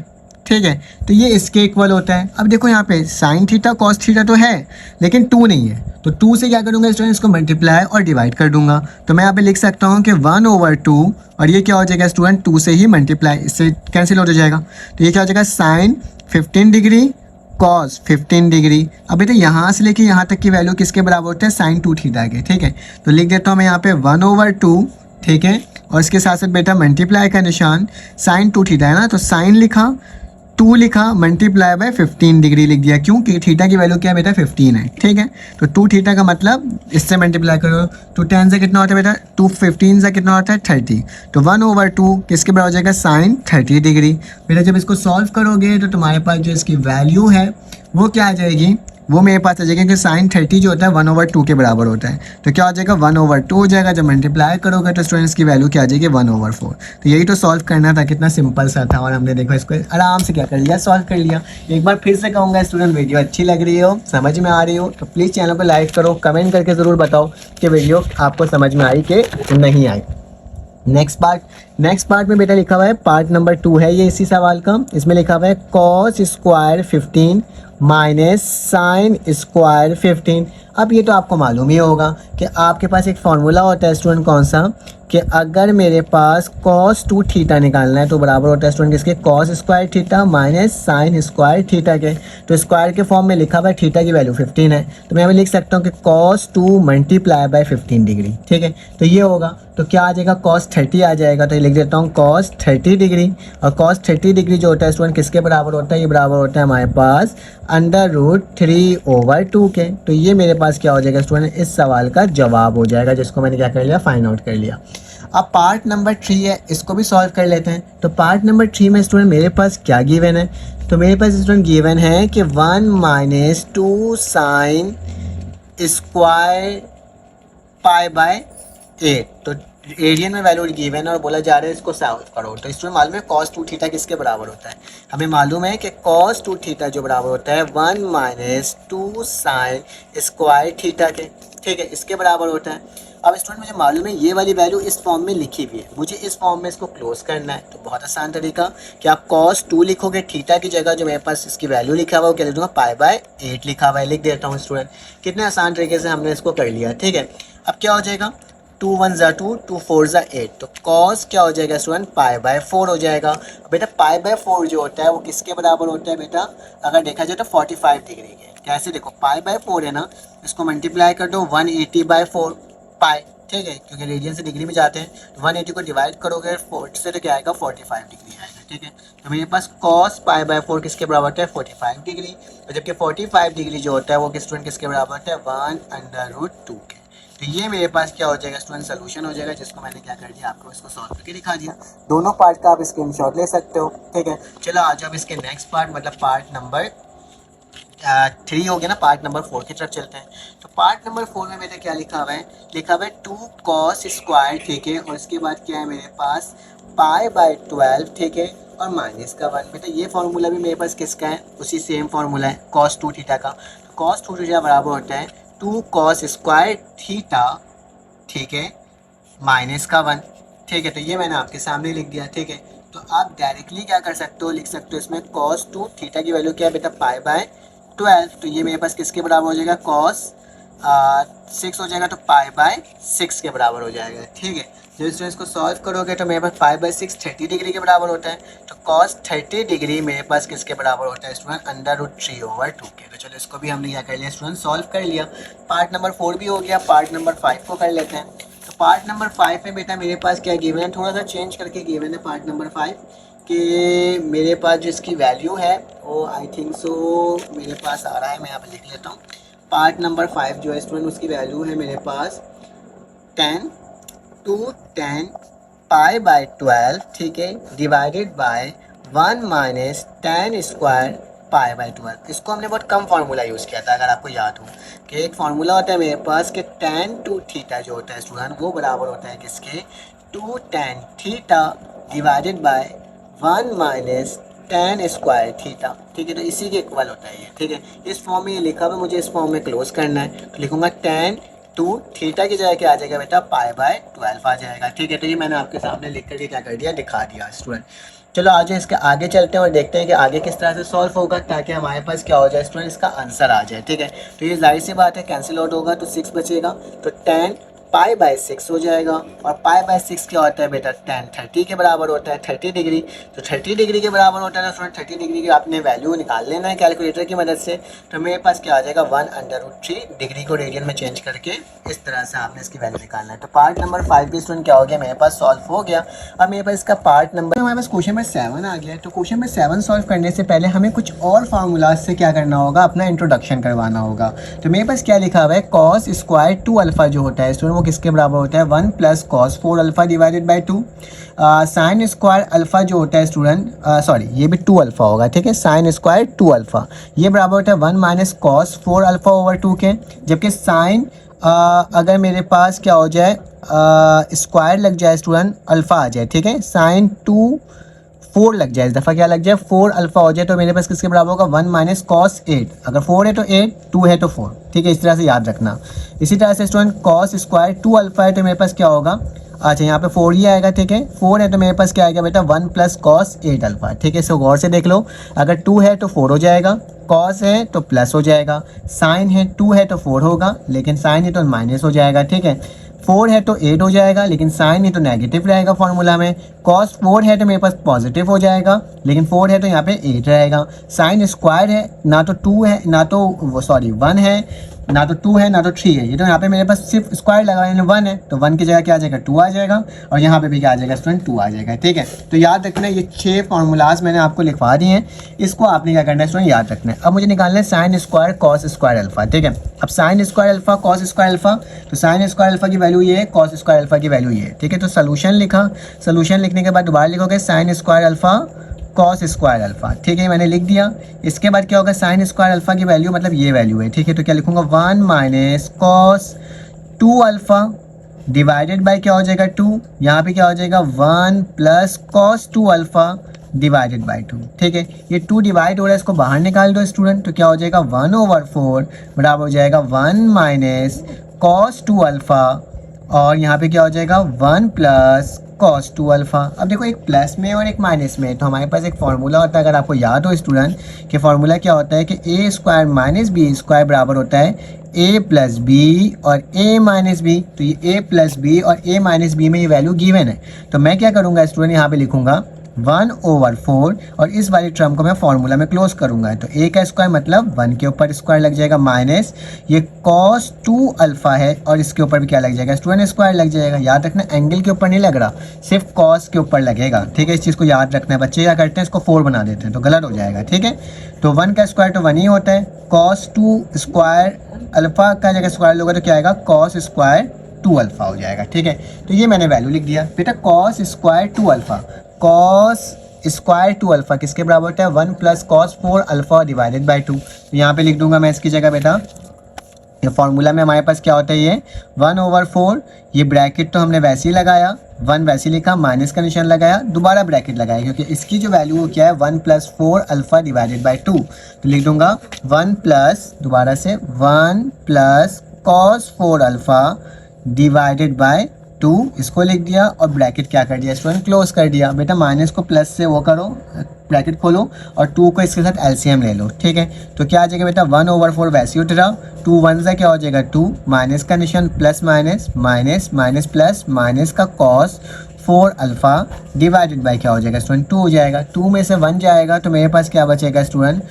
ठीक है। तो ये इसके इक्वल होता है। अब देखो यहाँ पे साइन थीटा कॉस थीटा तो है लेकिन 2 नहीं है, तो 2 से क्या करूँगा स्टूडेंट, इसको मल्टीप्लाई और डिवाइड कर दूंगा। तो मैं यहाँ पे लिख सकता हूँ कि 1/2 और ये क्या हो जाएगा स्टूडेंट, 2 से ही मल्टीप्लाई, इससे कैंसिल हो जाएगा। तो ये क्या हो जाएगा, साइन 15 डिग्री कॉस 15 डिग्री। अब बेटा यहाँ से लेके यहाँ तक की वैल्यू किसके बराबर होते हैं, साइन 2 थीटा के, ठीक है। तो लिख देता हूँ मैं यहाँ पे 1/2, ठीक है। और इसके साथ साथ बेटा मल्टीप्लाई का निशान, साइन 2 थीटा है ना, तो साइन लिखा, 2 लिखा मल्टीप्लाई बाय 15 डिग्री लिख दिया, क्योंकि थीटा की वैल्यू क्या है बेटा 15 है, ठीक है। तो 2 थीटा का मतलब इससे मल्टीप्लाई करो, 2 10 से कितना होता है बेटा 2 15 से कितना होता है 30, तो 1/2 किसके बराबर हो जाएगा साइन 30 डिग्री। बेटा जब इसको सॉल्व करोगे तो तुम्हारे पास जो इसकी वैल्यू है वो क्या आ जाएगी, वो मेरे पास आ जाएगा कि साइन 30 जो होता है 1/2 के बराबर होता है, तो क्या हो जाएगा 1/2 हो जाएगा। जब मल्टीप्लाई करोगे तो स्टूडेंट्स की वैल्यू क्या आ जाएगी 1/4। तो यही तो सॉल्व करना था, कितना सिंपल सा था, और हमने देखो इसको आराम से क्या कर लिया, सॉल्व कर लिया। एक बार फिर से कहूँगा स्टूडेंट, वीडियो अच्छी लग रही हो, समझ में आ रही हो तो प्लीज़ चैनल को लाइक करो, कमेंट करके ज़रूर बताओ कि वीडियो आपको समझ में आई कि नहीं आई। नेक्स्ट पार्ट में बेटा लिखा हुआ है पार्ट नंबर 2 है ये इसी सवाल का। इसमें लिखा हुआ है cos square 15 minus sine square 15। अब ये तो आपको मालूम ही होगा कि आपके पास एक फार्मूला होता है स्टूडेंट, कौन सा, कि अगर मेरे पास cos 2 थीटा निकालना है तो बराबर होता है स्टूडेंट किसके, cos square theta minus sine square theta के। तो स्क्वायर के फॉर्म में लिखा हुआ है थीटा की वैल्यू 15 है, तो मैं लिख सकता हूँ कि cos 2 मल्टीप्लाई बाय 15 डिग्री, ठीक है। तो ये होगा, तो क्या आ जाएगा cos 30 आ जाएगा, तो ये लिख देता हूँ cos 30 डिग्री। और cos 30 डिग्री जो होता है स्टूडेंट किसके बराबर होता है, ये बराबर होता है हमारे पास √3/2 के। तो ये मेरे पास क्या हो जाएगा स्टूडेंट, इस सवाल का जवाब हो जाएगा, जिसको मैंने क्या कर लिया, फाइंड आउट कर लिया। अब पार्ट नंबर 3 है, इसको भी सॉल्व कर लेते हैं। तो पार्ट नंबर 3 में स्टूडेंट मेरे पास क्या गिवन है, तो मेरे पास स्टूडेंट गिवन है कि 1 - 2 साइन स्क्वायर π/8। तो एरियन में वैल्यू गिवन है और बोला जा रहा है इसको सॉल्व करो। तो स्टूडेंट मालूम है cos 2 थीटा किसके बराबर होता है, हमें मालूम है कि cos 2 थीटा जो बराबर होता है 1 - 2 साइन स्क्वायर थीटा के, ठीक है, इसके बराबर होता है। अब स्टूडेंट मुझे मालूम है ये वाली वैल्यू इस फॉर्म में लिखी हुई है, मुझे इस फॉर्म में इसको क्लोज करना है। तो बहुत आसान तरीका कि आप cos 2 लिखोगे, थीटा की जगह जो मेरे पास इसकी वैल्यू लिखा हुआ है वो क्या लिख दूँगा, π/8 लिखा हुआ है, लिख देता हूँ स्टूडेंट। कितने आसान तरीके से हमने इसको कर लिया, ठीक है। अब क्या हो जाएगा, 2 1 = 2, 2 4 = 8, तो cos क्या हो जाएगा स्टूडेंट, π/4 हो जाएगा। बेटा π/4 जो होता है वो किसके बराबर होता है बेटा, अगर देखा जाए तो 45 डिग्री के। कैसे देखो, π/4 है ना, इसको मल्टीप्लाई कर दो 180/4 पाई, ठीक है, क्योंकि रेडियन से डिग्री में जाते हैं, तो 180 को डिवाइड करोगे 4 से तो क्या आएगा 45 डिग्री आएगा, ठीक है। तो मेरे पास cos π/4 किसके बराबर होता है 45 डिग्री, और जबकि 45 डिग्री जो होता है वो स्टूडेंट किसके बराबर होता है 1/√2 के। तो ये मेरे पास क्या हो जाएगा स्टूडेंट, सोल्यूशन हो जाएगा, जिसको मैंने क्या कर दिया, आपको इसको सॉल्व करके दिखा दिया। दोनों पार्ट का आप स्क्रीनशॉट ले सकते हो, ठीक है। चलो आ जाओ इसके नेक्स्ट पार्ट, मतलब पार्ट नंबर 3 हो गया ना, पार्ट नंबर 4 की तरफ चलते हैं। तो पार्ट नंबर 4 में बेटा क्या लिखा हुआ है, लिखा हुआ है 2 cos स्क्वायर, ठीक है, और इसके बाद क्या है मेरे पास π/12, ठीक है, और माइनस का 1। बेटा ये फार्मूला भी मेरे पास किसका है, उसी सेम फार्मूला है cos 2 थीटा का। तो cos 2 थीटा बराबर होता है 2 cos स्क्वायर थीटा, ठीक है, माइनस का 1, ठीक है। तो ये मैंने आपके सामने लिख दिया, ठीक है। तो आप डायरेक्टली क्या कर सकते हो, लिख सकते हो इसमें cos 2 थीटा की वैल्यू क्या है बेटा π/12। तो ये मेरे पास किसके बराबर हो जाएगा, cos 6 हो जाएगा, तो π/6 के बराबर हो जाएगा, ठीक है। जब इसको इसको सॉल्व करोगे तो मेरे पास π/6 30 डिग्री के बराबर होता है। तो cos 30 डिग्री मेरे पास किसके बराबर होता है स्टूडेंट, √3/2 के। तो चलो इसको भी हमने क्या कर लिया स्टूडेंट, सॉल्व कर लिया। पार्ट नंबर 4 भी हो गया, पार्ट नंबर 5 को कर लेते हैं। तो पार्ट नंबर 5 में बेटा मेरे पास क्या गिवन है, थोड़ा सा चेंज करके गिवन है पार्ट नंबर 5 कि मेरे पास जो इसकी वैल्यू है वो आई थिंक सो मेरे पास आ रहा है, मैं यहाँ पर लिख लेता हूँ। पार्ट नंबर 5 जो है स्टूडेंट उसकी वैल्यू है मेरे पास 10 π/12, ठीक है, डिवाइडेड बाय 1 - 10 स्क्वायर π/12। इसको हमने बहुत कम फार्मूला यूज़ किया था, अगर आपको याद हो कि एक फार्मूला होता है मेरे पास कि tan 2 थीटा जो होता है स्टूडेंट वो बराबर होता है किसके, 2 tan theta divided by 1 - 10 square theta, ठीक है। तो इसी के इक्वल होता है ये, ठीक है। इस फॉर्म में ये लिखा हुआ है, मुझे इस फॉर्म में क्लोज करना है, तो लिखूंगा tan 2 थीटा की जगह क्या आ जाएगा बेटा π/12 आ जाएगा, ठीक है। तो ये मैंने आपके सामने लिख करके क्या कर दिया, दिखा दिया स्टूडेंट। चलो आज इसके आगे चलते हैं और देखते हैं कि आगे किस तरह से सॉल्व होगा, ताकि हमारे पास क्या हो जाए स्टूडेंट, इसका आंसर आ जाए, ठीक है। तो ये जाहिर सी बात है कैंसिल आउट होगा तो 6 बचेगा, तो tan π/6 हो जाएगा। और π/6 क्या होता है बेटा, tan 30 के बराबर होता है, 30 डिग्री। तो 30 डिग्री के बराबर होता है ना स्टूडेंट, 30 डिग्री की आपने वैल्यू निकाल लेना है कैलकुलेटर की मदद से। तो मेरे पास क्या आ जाएगा 1/√3 डिग्री को रेडियन में चेंज करके इस तरह से आपने इसकी वैल्यू निकालना है। तो पार्ट नंबर 5 भी स्टूडेंट क्या हो गया, मेरे पास सॉल्व हो गया। अब मेरे पास इसका पार्ट नंबर, हमारे पास क्वेश्चन नंबर 7 आ गया। तो क्वेश्चन नंबर 7 सॉल्व करने से पहले हमें कुछ और फार्मूलाज से क्या करना होगा, अपना इंट्रोडक्शन करवाना होगा। तो मेरे पास क्या लिखा हुआ है, cos स्क्वायर 2 अल्फा जो होता है स्टूडेंट वो किसके बराबर होता है, 1 + cos 4 alpha divided by 2। Sine square alpha जो होता है स्टूडेंट, सॉरी ये भी 2 अल्फा होगा, ठीक है। साइन स्क्वायर 2 अल्फा ये बराबर होता है 1 - cos 4 अल्फा ओवर 2 के। जबकि साइन अगर मेरे पास क्या हो जाए, स्क्वायर लग जाए स्टूडेंट, अल्फ़ा आ जाए, ठीक है। साइन 2 4 लग जाए, इस दफ़ा क्या लग जाए 4 अल्फ़ा हो जाए, तो मेरे पास किसके बराबर होगा 1 - cos 8। अगर 4 है तो 8, 2 है तो 4, ठीक है। इस तरह से याद रखना। इसी तरह से स्टूडेंट cos स्क्वायर 2 अल्फ़ा है तो मेरे पास क्या होगा, अच्छा यहाँ पे 4 ही आएगा, ठीक है। 4 है तो मेरे पास क्या आएगा बेटा 1 + cos 8 अल्फ़ा, ठीक है। इसको गौर से देख लो, अगर 2 है तो 4 हो जाएगा, cos है तो प्लस हो जाएगा, साइन है 2 है तो 4 होगा, लेकिन साइन है तो माइनस हो जाएगा, ठीक है। 4 है तो 8 हो जाएगा, लेकिन साइन है तो नेगेटिव रहेगा फॉर्मूला में। cos 4 है तो मेरे पास पॉजिटिव हो जाएगा, लेकिन 4 है तो यहाँ पे 8 रहेगा। साइन स्क्वायर है, ना तो 2 है, ना तो 1 है, ना तो 2 है, ना तो 3 है। ये तो यहाँ पे मेरे पास सिर्फ स्क्वायर लगा यानी 1 है, तो 1 की जगह क्या आ जाएगा 2 आ जाएगा, और यहाँ पे भी क्या आ जाएगा स्टूडेंट 2 आ जाएगा, ठीक है। तो याद रखना ये 6 फार्मूलाज मैंने आपको लिखवा दिए हैं, इसको आपने क्या करना है स्टूडेंट याद रखना है। अब मुझे निकालना है sine square cos square alpha, ठीक है। अब sine square alpha cos square alpha, तो साइन स्क्वायर अल्फा की वैल्यू ये है, cos स्क्वायर अल्फा की वैल्यू ये है, ठीक है। तो सोल्यूशन लिखा, सोल्यूशन लिखने के बाद दोबारा लिखोगे sine square alpha cos square alpha, ठीक है, मैंने लिख दिया। इसके बाद क्या होगा, साइन स्क्वायर अल्फा की वैल्यू मतलब ये वैल्यू है, ठीक है। तो क्या लिखूंगा 1 - cos 2 अल्फा डिवाइडेड बाय क्या हो जाएगा 2, यहाँ पे क्या हो जाएगा 1 + cos 2 अल्फा डिवाइडेड बाय 2, ठीक है। ये 2 डिवाइड हो रहा है, इसको बाहर निकाल दो स्टूडेंट, तो क्या हो जाएगा 1/4 बराबर हो जाएगा 1 - cos 2 अल्फा, और यहाँ पे क्या हो जाएगा 1 + cos 2 अल्फा। अब देखो एक प्लस में और एक माइनस में, तो हमारे पास एक फार्मूला होता है, अगर आपको याद हो स्टूडेंट कि फार्मूला क्या होता है कि a² - b² बराबर होता है a + b और a - b। तो ये a + b और a - b में ये वैल्यू गिवन है, तो मैं क्या करूँगा स्टूडेंट यहाँ पे लिखूँगा 1/4 और इस वाली टर्म को मैं फार्मूला में क्लोज करूंगा। तो a का स्क्वायर मतलब 1 के ऊपर स्क्वायर लग जाएगा माइनस ये cos 2 अल्फा है, और इसके ऊपर भी क्या लग जाएगा स्टूडेंट स्क्वायर लग जाएगा। याद रखना एंगल के ऊपर नहीं लग रहा, सिर्फ cos के ऊपर लगेगा, ठीक है। इस चीज़ को याद रखना है। बच्चे क्या करते हैं इसको 4 बना देते हैं तो गलत हो जाएगा, ठीक है। तो 1 का स्क्वायर तो 1 ही होता है, cos 2 स्क्वायर अल्फा का जगह स्क्वायर लोगे तो क्या आएगा cos स्क्वायर 2 अल्फा हो जाएगा, ठीक है। तो ये मैंने वैल्यू लिख दिया बेटा, cos square 2 alpha, cos square 2 alpha किसके बराबर होता है 1 + cos 4 अल्फा डिवाइडेड बाई 2। तो यहाँ पे लिख दूंगा मैं इसकी जगह बेटा, ये फार्मूला में हमारे पास क्या होता है ये 1/4, ये ब्रैकेट तो हमने वैसे ही लगाया, 1 वैसे ही लिखा, माइनस का निशान लगाया, दोबारा ब्रैकेट लगाया, क्योंकि इसकी जो वैल्यू क्या है 1 + 4 अल्फा डिवाइडेड बाई 2। तो लिख दूंगा 1 + दोबारा से 1 + cos 4 अल्फा डिवाइडेड बाय 2, इसको लिख दिया और ब्रैकेट क्या कर दिया स्टूडेंट क्लोज कर दिया। बेटा माइनस को प्लस से वो करो, ब्रैकेट खोलो और 2 को इसके साथ एलसीएम ले लो, ठीक है। तो क्या आ जाएगा बेटा 1/4 वैसे ही उतरा, 2 1 से क्या हो जाएगा 2, माइनस का निशान plus minus minus minus plus minus का cos 4 अल्फा डिवाइडेड बाय क्या हो जाएगा स्टूडेंट 2 हो जाएगा। 2 में से 1 जाएगा तो मेरे पास क्या बचेगा स्टूडेंट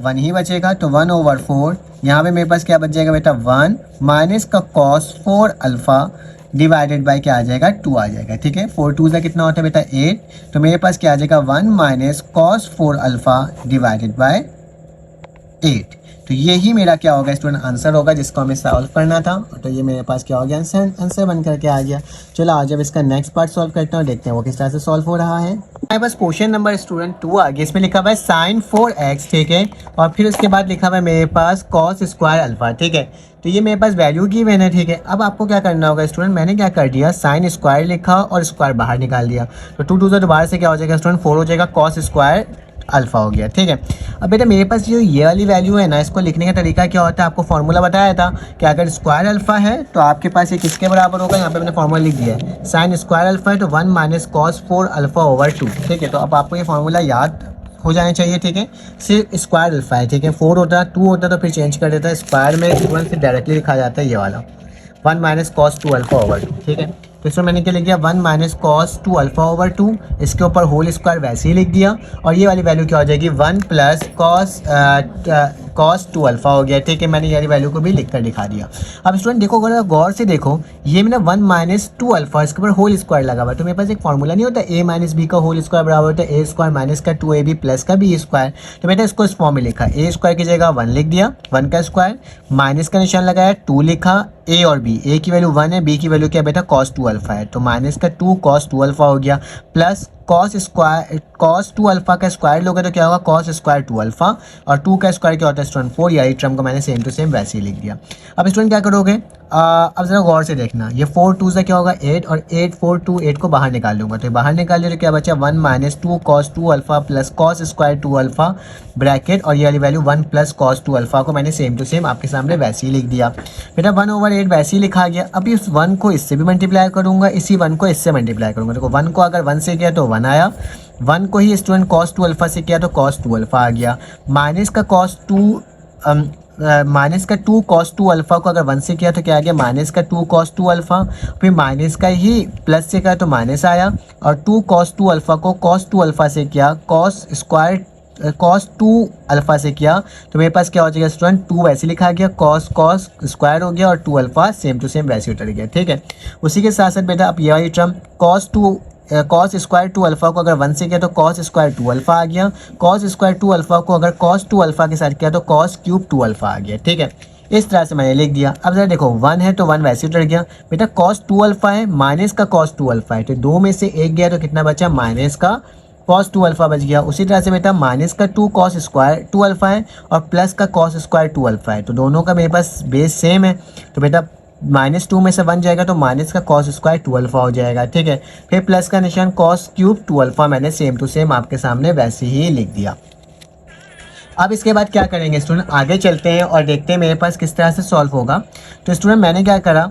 1 ही बचेगा। तो 1/4 यहाँ पे मेरे पास क्या बच जाएगा बेटा 1 माइनस का cos 4 अल्फा डिवाइडेड बाय क्या आ जाएगा 2 आ जाएगा, ठीक है। 4 2 से कितना होता है बेटा 8, तो मेरे पास क्या आ जाएगा 1 - cos 4 अल्फा डिवाइडेड बाय 8। तो यही मेरा क्या होगा स्टूडेंट आंसर होगा जिसको हमें सॉल्व करना था। तो ये मेरे पास क्या हो गया आंसर बन करके आ गया। चलो आज अब इसका नेक्स्ट पार्ट सॉल्व करते हैं और देखते हैं वो किस तरह से सॉल्व हो रहा है। हमारे पास क्वेश्चन नंबर स्टूडेंट 2 आ गया, इसमें लिखा हुआ है sin 4x, ठीक है, और फिर उसके बाद लिखा हुआ है मेरे पास cos स्क्वायर अल्फा, ठीक है। तो ये मेरे पास वैल्यू की मैंने, ठीक है। अब आपको क्या करना होगा स्टूडेंट, मैंने क्या कर दिया साइन स्क्वायर लिखा और स्क्वायर बाहर निकाल दिया, तो 2 2 से दोबारा से क्या हो जाएगा स्टूडेंट 4 हो जाएगा, cos स्क्वायर अल्फा हो गया, ठीक है। अब बेटा मेरे पास जो ये वाली वैल्यू है ना, इसको लिखने का तरीका क्या होता है, आपको फॉर्मूला बताया था कि अगर स्क्वायर अल्फा है तो आपके पास ये किसके बराबर होगा, यहाँ पे मैंने फॉर्मूला लिख दिया है, साइन स्क्वायर अल्फा है तो 1 - cos 4 अल्फा ओवर 2, ठीक है। तो अब आपको ये फॉर्मूला याद हो जाना चाहिए, ठीक है। सिर्फ स्क्वायर अल्फा है, ठीक है। 4 होता है 2 होता है तो फिर चेंज कर देता है, स्क्वायर में स्टूडेंट से डायरेक्टली लिखा जाता है ये वाला 1 माइनस कॉस 2 अल्फा ओवर 2, ठीक है। तो इसमें मैंने क्या लिख दिया 1 माइनस कॉस 2 अल्फा ओवर 2, इसके ऊपर होल स्क्वायर वैसे ही लिख दिया, और ये वाली वैल्यू क्या हो जाएगी 1 प्लस कॉस 2 अल्फा हो गया, ठीक है। मैंने ये वाली वैल्यू को भी लिख कर दिखा दिया। अब स्टूडेंट देखो, अगर गौर से देखो, ये मैंने 1 माइनस 2 अल्फा, इसके ऊपर होल स्क्वायर लगा हुआ है, तो मेरे पास एक फॉर्मूला नहीं होता ए माइनस बी का होल स्क्वायर बराबर होता है ए स्क्वायर माइनस का 2ab प्लस का बी स्क्वायर। तो मैंने इसको इस फॉर्म में लिखा, ए स्क्वायर की जगह 1 लिख दिया, 1 का स्क्वायर, माइनस का निशान लगाया, 2 लिखा, ए और बी, ए की वैल्यू 1 है, बी की वैल्यू क्या बेटा कॉस 2 अल्फा है, तो माइनस का 2 कॉस 2 अल्फा हो गया, प्लस कॉस 2 अल्फा का स्क्वायर लोगे तो क्या होगा कॉस स्क्वायर 2 अल्फा, और 2 का स्क्वायर क्या होता है स्टूडेंट 4, यही टर्म को मैंने सेम टू सेम वैसे ही लिख दिया। अब स्टूडेंट क्या करोगे, अब जरा गौर से देखना, ये 4 2 से क्या होगा 8, और 8 4 2 8 को बाहर निकाल लूँगा, तो बाहर निकाल लिया तो क्या बचा 1 minus 2 cos 2 alpha plus cos square 2 alpha bracket, और ये वाली वैल्यू 1 प्लस कॉस 2 अल्फा को मैंने सेम टू सेम आपके सामने वैसे ही लिख दिया। बेटा 1/8 वैसे ही लिखा गया। अब इस 1 को इससे भी मल्टीप्लाई करूँगा, इसी 1 को इससे मल्टीप्लाई करूँगा। देखो 1 को अगर 1 से किया तो 1 आया, 1 को ही स्टूडेंट कॉस 2 अल्फा से किया तो कॉस 2 अल्फा आ गया, माइनस का माइनस का 2 कॉस 2 अल्फा को अगर 1 से किया तो क्या आ गया माइनस का 2 कॉस 2 अल्फा, फिर माइनस का ही प्लस से किया तो माइनस आया, और 2 कॉस 2 अल्फा को कॉस 2 अल्फा से किया कॉस 2 अल्फा से किया, तो मेरे पास क्या हो जाएगा स्टूडेंट 2 वैसे लिखा गया, कॉस स्क्वायर हो गया, और 2 अल्फा सेम टू सेम वैसे उतर गया, ठीक है। उसी के साथ साथ बेटा अब ये वाली टर्म कॉस स्क्वायर 2 अल्फा को अगर 1 से किया तो कॉस स्क्वायर 2 अल्फा आ गया, कॉस स्क्वायर 2 अल्फा को अगर कॉस 2 अल्फा के साथ किया तो कॉस क्यूब 2 अल्फा आ गया, ठीक है। इस तरह से मैंने लिख दिया। अब जरा देखो 1 है तो 1 वैसे उतर गया, बेटा कॉस 2 अल्फा है माइनस का कॉस 2 अल्फा है, तो 2 में से 1 गया तो कितना बचा माइनस का कॉस 2 अल्फा बच गया। उसी तरह से बेटा माइनस का 2 कॉस स्क्वायर 2 अल्फा है और प्लस का कॉस स्क्वायर 2 अल्फा है, तो दोनों का मेरे पास बेस सेम है, तो बेटा -2 में से 1 जाएगा तो माइनस का कॉस स्क्वायर 2 अल्फा हो जाएगा, ठीक है। फिर प्लस का निशान कॉस क्यूब 2 अल्फा मैंने सेम टू सेम आपके सामने वैसे ही लिख दिया। अब इसके बाद क्या करेंगे स्टूडेंट, आगे चलते हैं और देखते हैं मेरे पास किस तरह से सॉल्व होगा। तो स्टूडेंट मैंने क्या करा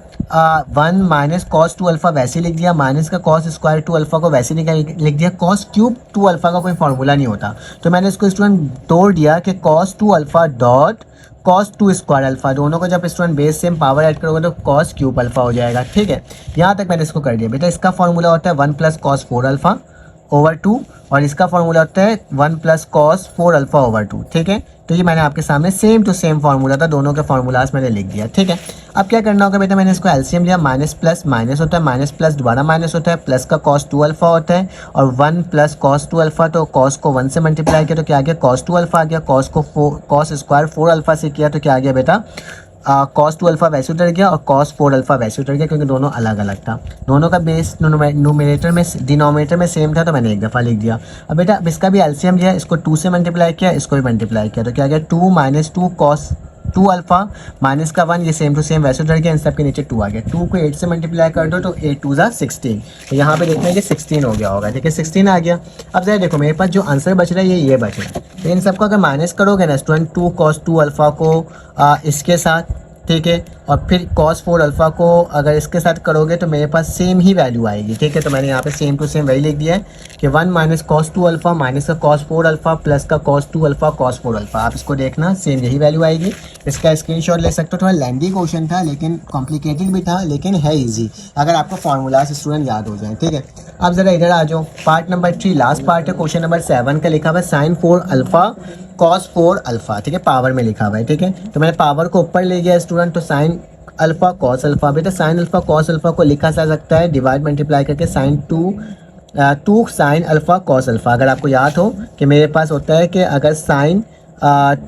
1 माइनस कॉस 2 अल्फा वैसे लिख दिया, माइनस का कॉस स्क्वायर 2 अल्फा को वैसे लिख दिया, कॉस क्यूब 2 अल्फा का कोई फॉर्मूला नहीं होता, तो मैंने इसको स्टूडेंट तोड़ दिया कि cos 2 alpha dot cos 2 square alpha, दोनों को जब student base same power add करोगे तो कॉस क्यूब अल्फा हो जाएगा, ठीक है। यहाँ तक मैंने इसको कर दिया। बेटा इसका फॉर्मूला होता है 1 प्लस कॉस 4 अल्फा ओवर 2, और इसका फॉर्मूला होता है 1 प्लस कॉस 4 अल्फा ओवर 2, ठीक है। तो ये मैंने आपके सामने सेम टू सेम फार्मूला था, दोनों के फार्मूलाज मैंने लिख दिया, ठीक है। अब क्या करना होगा बेटा, मैंने इसको एलसीएम लिया, माइनस प्लस माइनस होता है, माइनस प्लस दोबारा माइनस होता है, प्लस का कॉस 2 अल्फा होता है, और 1 प्लस कॉस 2 अल्फा, तो कॉस को 1 से मल्टीप्लाई किया तो क्या आ गया कॉस 2 अल्फा आ गया, कॉस को कॉस स्क्वायर 4 अल्फा से किया तो क्या आ गया बेटा कॉस 2 अल्फा वैसे उतर गया, और कॉस 4 अल्फा वैसे उतर गया, क्योंकि दोनों अलग अलग था, दोनों का बेस डिनोमिनेटर में सेम था, तो मैंने एक दफ़ा लिख दिया। अब बेटा इसका भी एलसीएम लिया, इसको 2 से मल्टीप्लाई किया, इसको भी मल्टीप्लाई किया, तो क्या गया 2 माइनस 2 कॉस 2 अल्फा माइनस का 1, ये सेम टू सेम वैसे उतर गया, इन सब के नीचे 2 आ गया। 2 को 8 से मल्टीप्लाई कर दो तो 8 2 ज़ा 16, तो यहाँ पे देखते हैं कि 16 हो गया होगा, ठीक है 16 आ गया। अब जरा देखो मेरे पास जो आंसर बच रहा है ये बच रहा है, तो इन सबको अगर माइनस करोगे ना स्टूडेंट 2 कॉस 2 अल्फा को इसके साथ, ठीक है, और फिर कॉस 4 अल्फा को अगर इसके साथ करोगे तो मेरे पास सेम ही वैल्यू आएगी, ठीक है। तो मैंने यहाँ पे सेम टू सेम वही लिख दिया है कि 1 माइनस कॉस 2 अल्फा माइनस का कॉस 4 अल्फा प्लस का कॉस 2 अल्फा कॉस 4 अल्फा, आप इसको देखना सेम यही वैल्यू आएगी। इसका स्क्रीनशॉट ले सकते हो, थोड़ा लेंथी क्वेश्चन था लेकिन कॉम्प्लिकेटेड भी था, लेकिन है ईजी अगर आपको फार्मूलाज स्टूडेंट याद हो जाए, ठीक है। अब ज़रा इधर आ जाओ, पार्ट नंबर 3 लास्ट पार्ट है, क्वेश्चन नंबर 7 का लिखा हुआ है साइन 4 अल्फा कॉस 4 अल्फा, ठीक है, पावर में लिखा हुआ है, ठीक है। तो मैंने पावर को ऊपर ले गया स्टूडेंट, तो साइन अल्फा कॉस अल्फा, बेटा साइन अल्फा कॉस अल्फा को लिखा जा सकता है डिवाइड मल्टीप्लाई करके sine 2 sine alpha cos alpha. अगर आपको याद हो कि मेरे पास होता है कि अगर साइन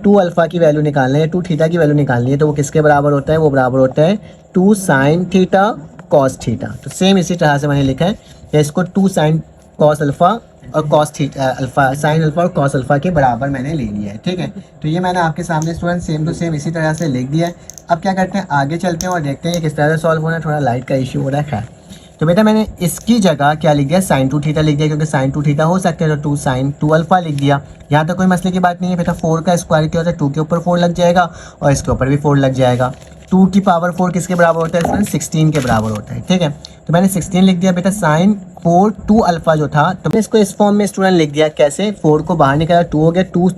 2 अल्फा की वैल्यू निकालनी है, 2 थीटा की वैल्यू निकालनी है, तो वो किसके बराबर होता है, वो बराबर होता है 2 साइन थीटा कॉस थीटा। तो सेम इसी तरह से मैंने लिखा है कि इसको 2 साइन कॉस अल्फा और cos theta alpha, sine alpha और कॉस अल्फा के बराबर मैंने ले लिया है, ठीक है। तो ये मैंने आपके सामने स्टूडेंट सेम टू सेम इसी तरह से लिख दिया है। अब क्या करते हैं, आगे चलते हैं और देखते हैं किस तरह से सॉल्व होना है। थोड़ा लाइट का इशू हो रहा है, खैर। तो बेटा मैंने इसकी जगह क्या लिख दिया, साइन 2 थीटा लिख दिया, क्योंकि साइन 2 थीटा हो सकता है, तो 2 साइन 2 अल्फा लिख दिया। यहाँ तक कोई मसले की बात नहीं है बेटा। 4 का स्क्वायर क्या होता है, 2 के ऊपर 4 लग जाएगा और इसके ऊपर भी 4 लग जाएगा। 2 की पावर 4 किसके बराबर होता है, 16 के बराबर होता है, ठीक है। तो मैंने 16 लिख दिया बेटा। साइन 4 2 अल्फा जो था, तो मैंने इसको इस फॉर्म में स्टूडेंट लिख दिया। कैसे, 4 को बाहर निकाला, 2 हो गया, 2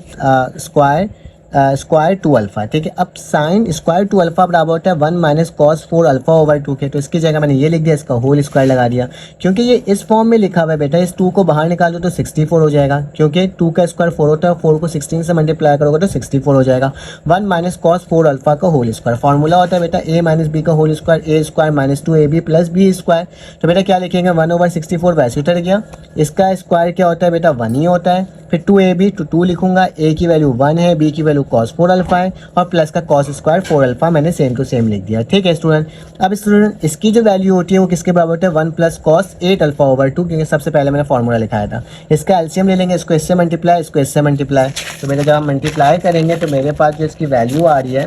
स्क्वायर स्क्वायर 2 अल्फा, ठीक है। अब साइन स्क्वायर 2 अल्फा बराबर होता है 1 माइनस कॉस 4 अल्फा ओवर 2 के। तो इसकी जगह मैंने ये लिख दिया, इसका होल स्क्वायर लगा दिया, क्योंकि ये इस फॉर्म में लिखा हुआ है बेटा। इस 2 को बाहर निकाल दो तो 64 हो जाएगा, क्योंकि 2 का स्क्वायर 4 होता है, 4 को 16 से मल्टीप्लाई करोगे तो 64 हो जाएगा। 1 माइनस कॉस 4 अल्फा का होल स्क्वायर, फॉर्मूला होता है बेटा ए माइनस बी का whole square, a square minus 2ab plus b square. तो बेटा क्या लिखेंगे, 1/64 वैसे उतर गया। इसका स्क्वायर क्या होता है बेटा, 1 ही होता है। फिर 2ab तो 2 लिखूंगा, a की वैल्यू 1 है, b की वैल्यू cos 4 अल्फा है, और प्लस का cos स्क्वायर 4 अल्फा मैंने सेम टू सेम लिख दिया, ठीक है स्टूडेंट। अब स्टूडेंट इसकी जो वैल्यू होती है वो किसके बराबर होता है, 1 प्लस cos 8 अल्फा ओवर 2, क्योंकि सबसे पहले मैंने फॉर्मूला लिखाया था। इसका एलसीएम ले लेंगे, इसको इससे मल्टीप्लाई, इसको इससे मल्टीप्लाई। तो मेरे जब हम मल्टीप्लाई करेंगे तो मेरे पास जो इसकी वैल्यू आ रही है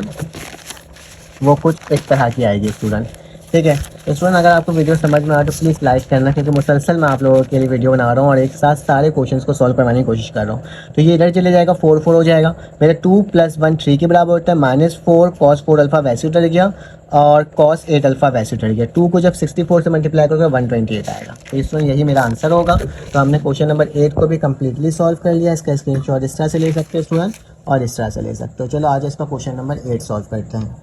वो कुछ इस तरह की आएगी स्टूडेंट, ठीक है। तो स्टूडेंट अगर आपको वीडियो समझ में आए तो प्लीज़ लाइक करना, क्योंकि मुसलसल मैं आप लोगों के लिए वीडियो बना रहा हूँ और एक साथ सारे क्वेश्चंस को सॉल्व करवाने की कोशिश कर रहा हूँ। तो ये इधर चले जाएगा, 4 4 हो जाएगा। मेरे 2 + 1 3 के बराबर होता है, -4 cos 4 अल्फा वैसे उतर गया, और cos 8 अल्फा वैसे उतर गया। 2 को जब 64 से मल्टीप्लाई करोगे 128 आएगा। तो इसमें यही मेरा आंसर होगा। तो हमने क्वेश्चन नंबर 8 को भी कम्प्लीटली सॉल्व कर लिया। इसका स्क्रीनशॉट इस तरह से ले सकते हैं स्टूडेंट, और इस तरह से ले सकते हो। चलो आज इसका क्वेश्चन नंबर 8 सॉल्व करते हैं।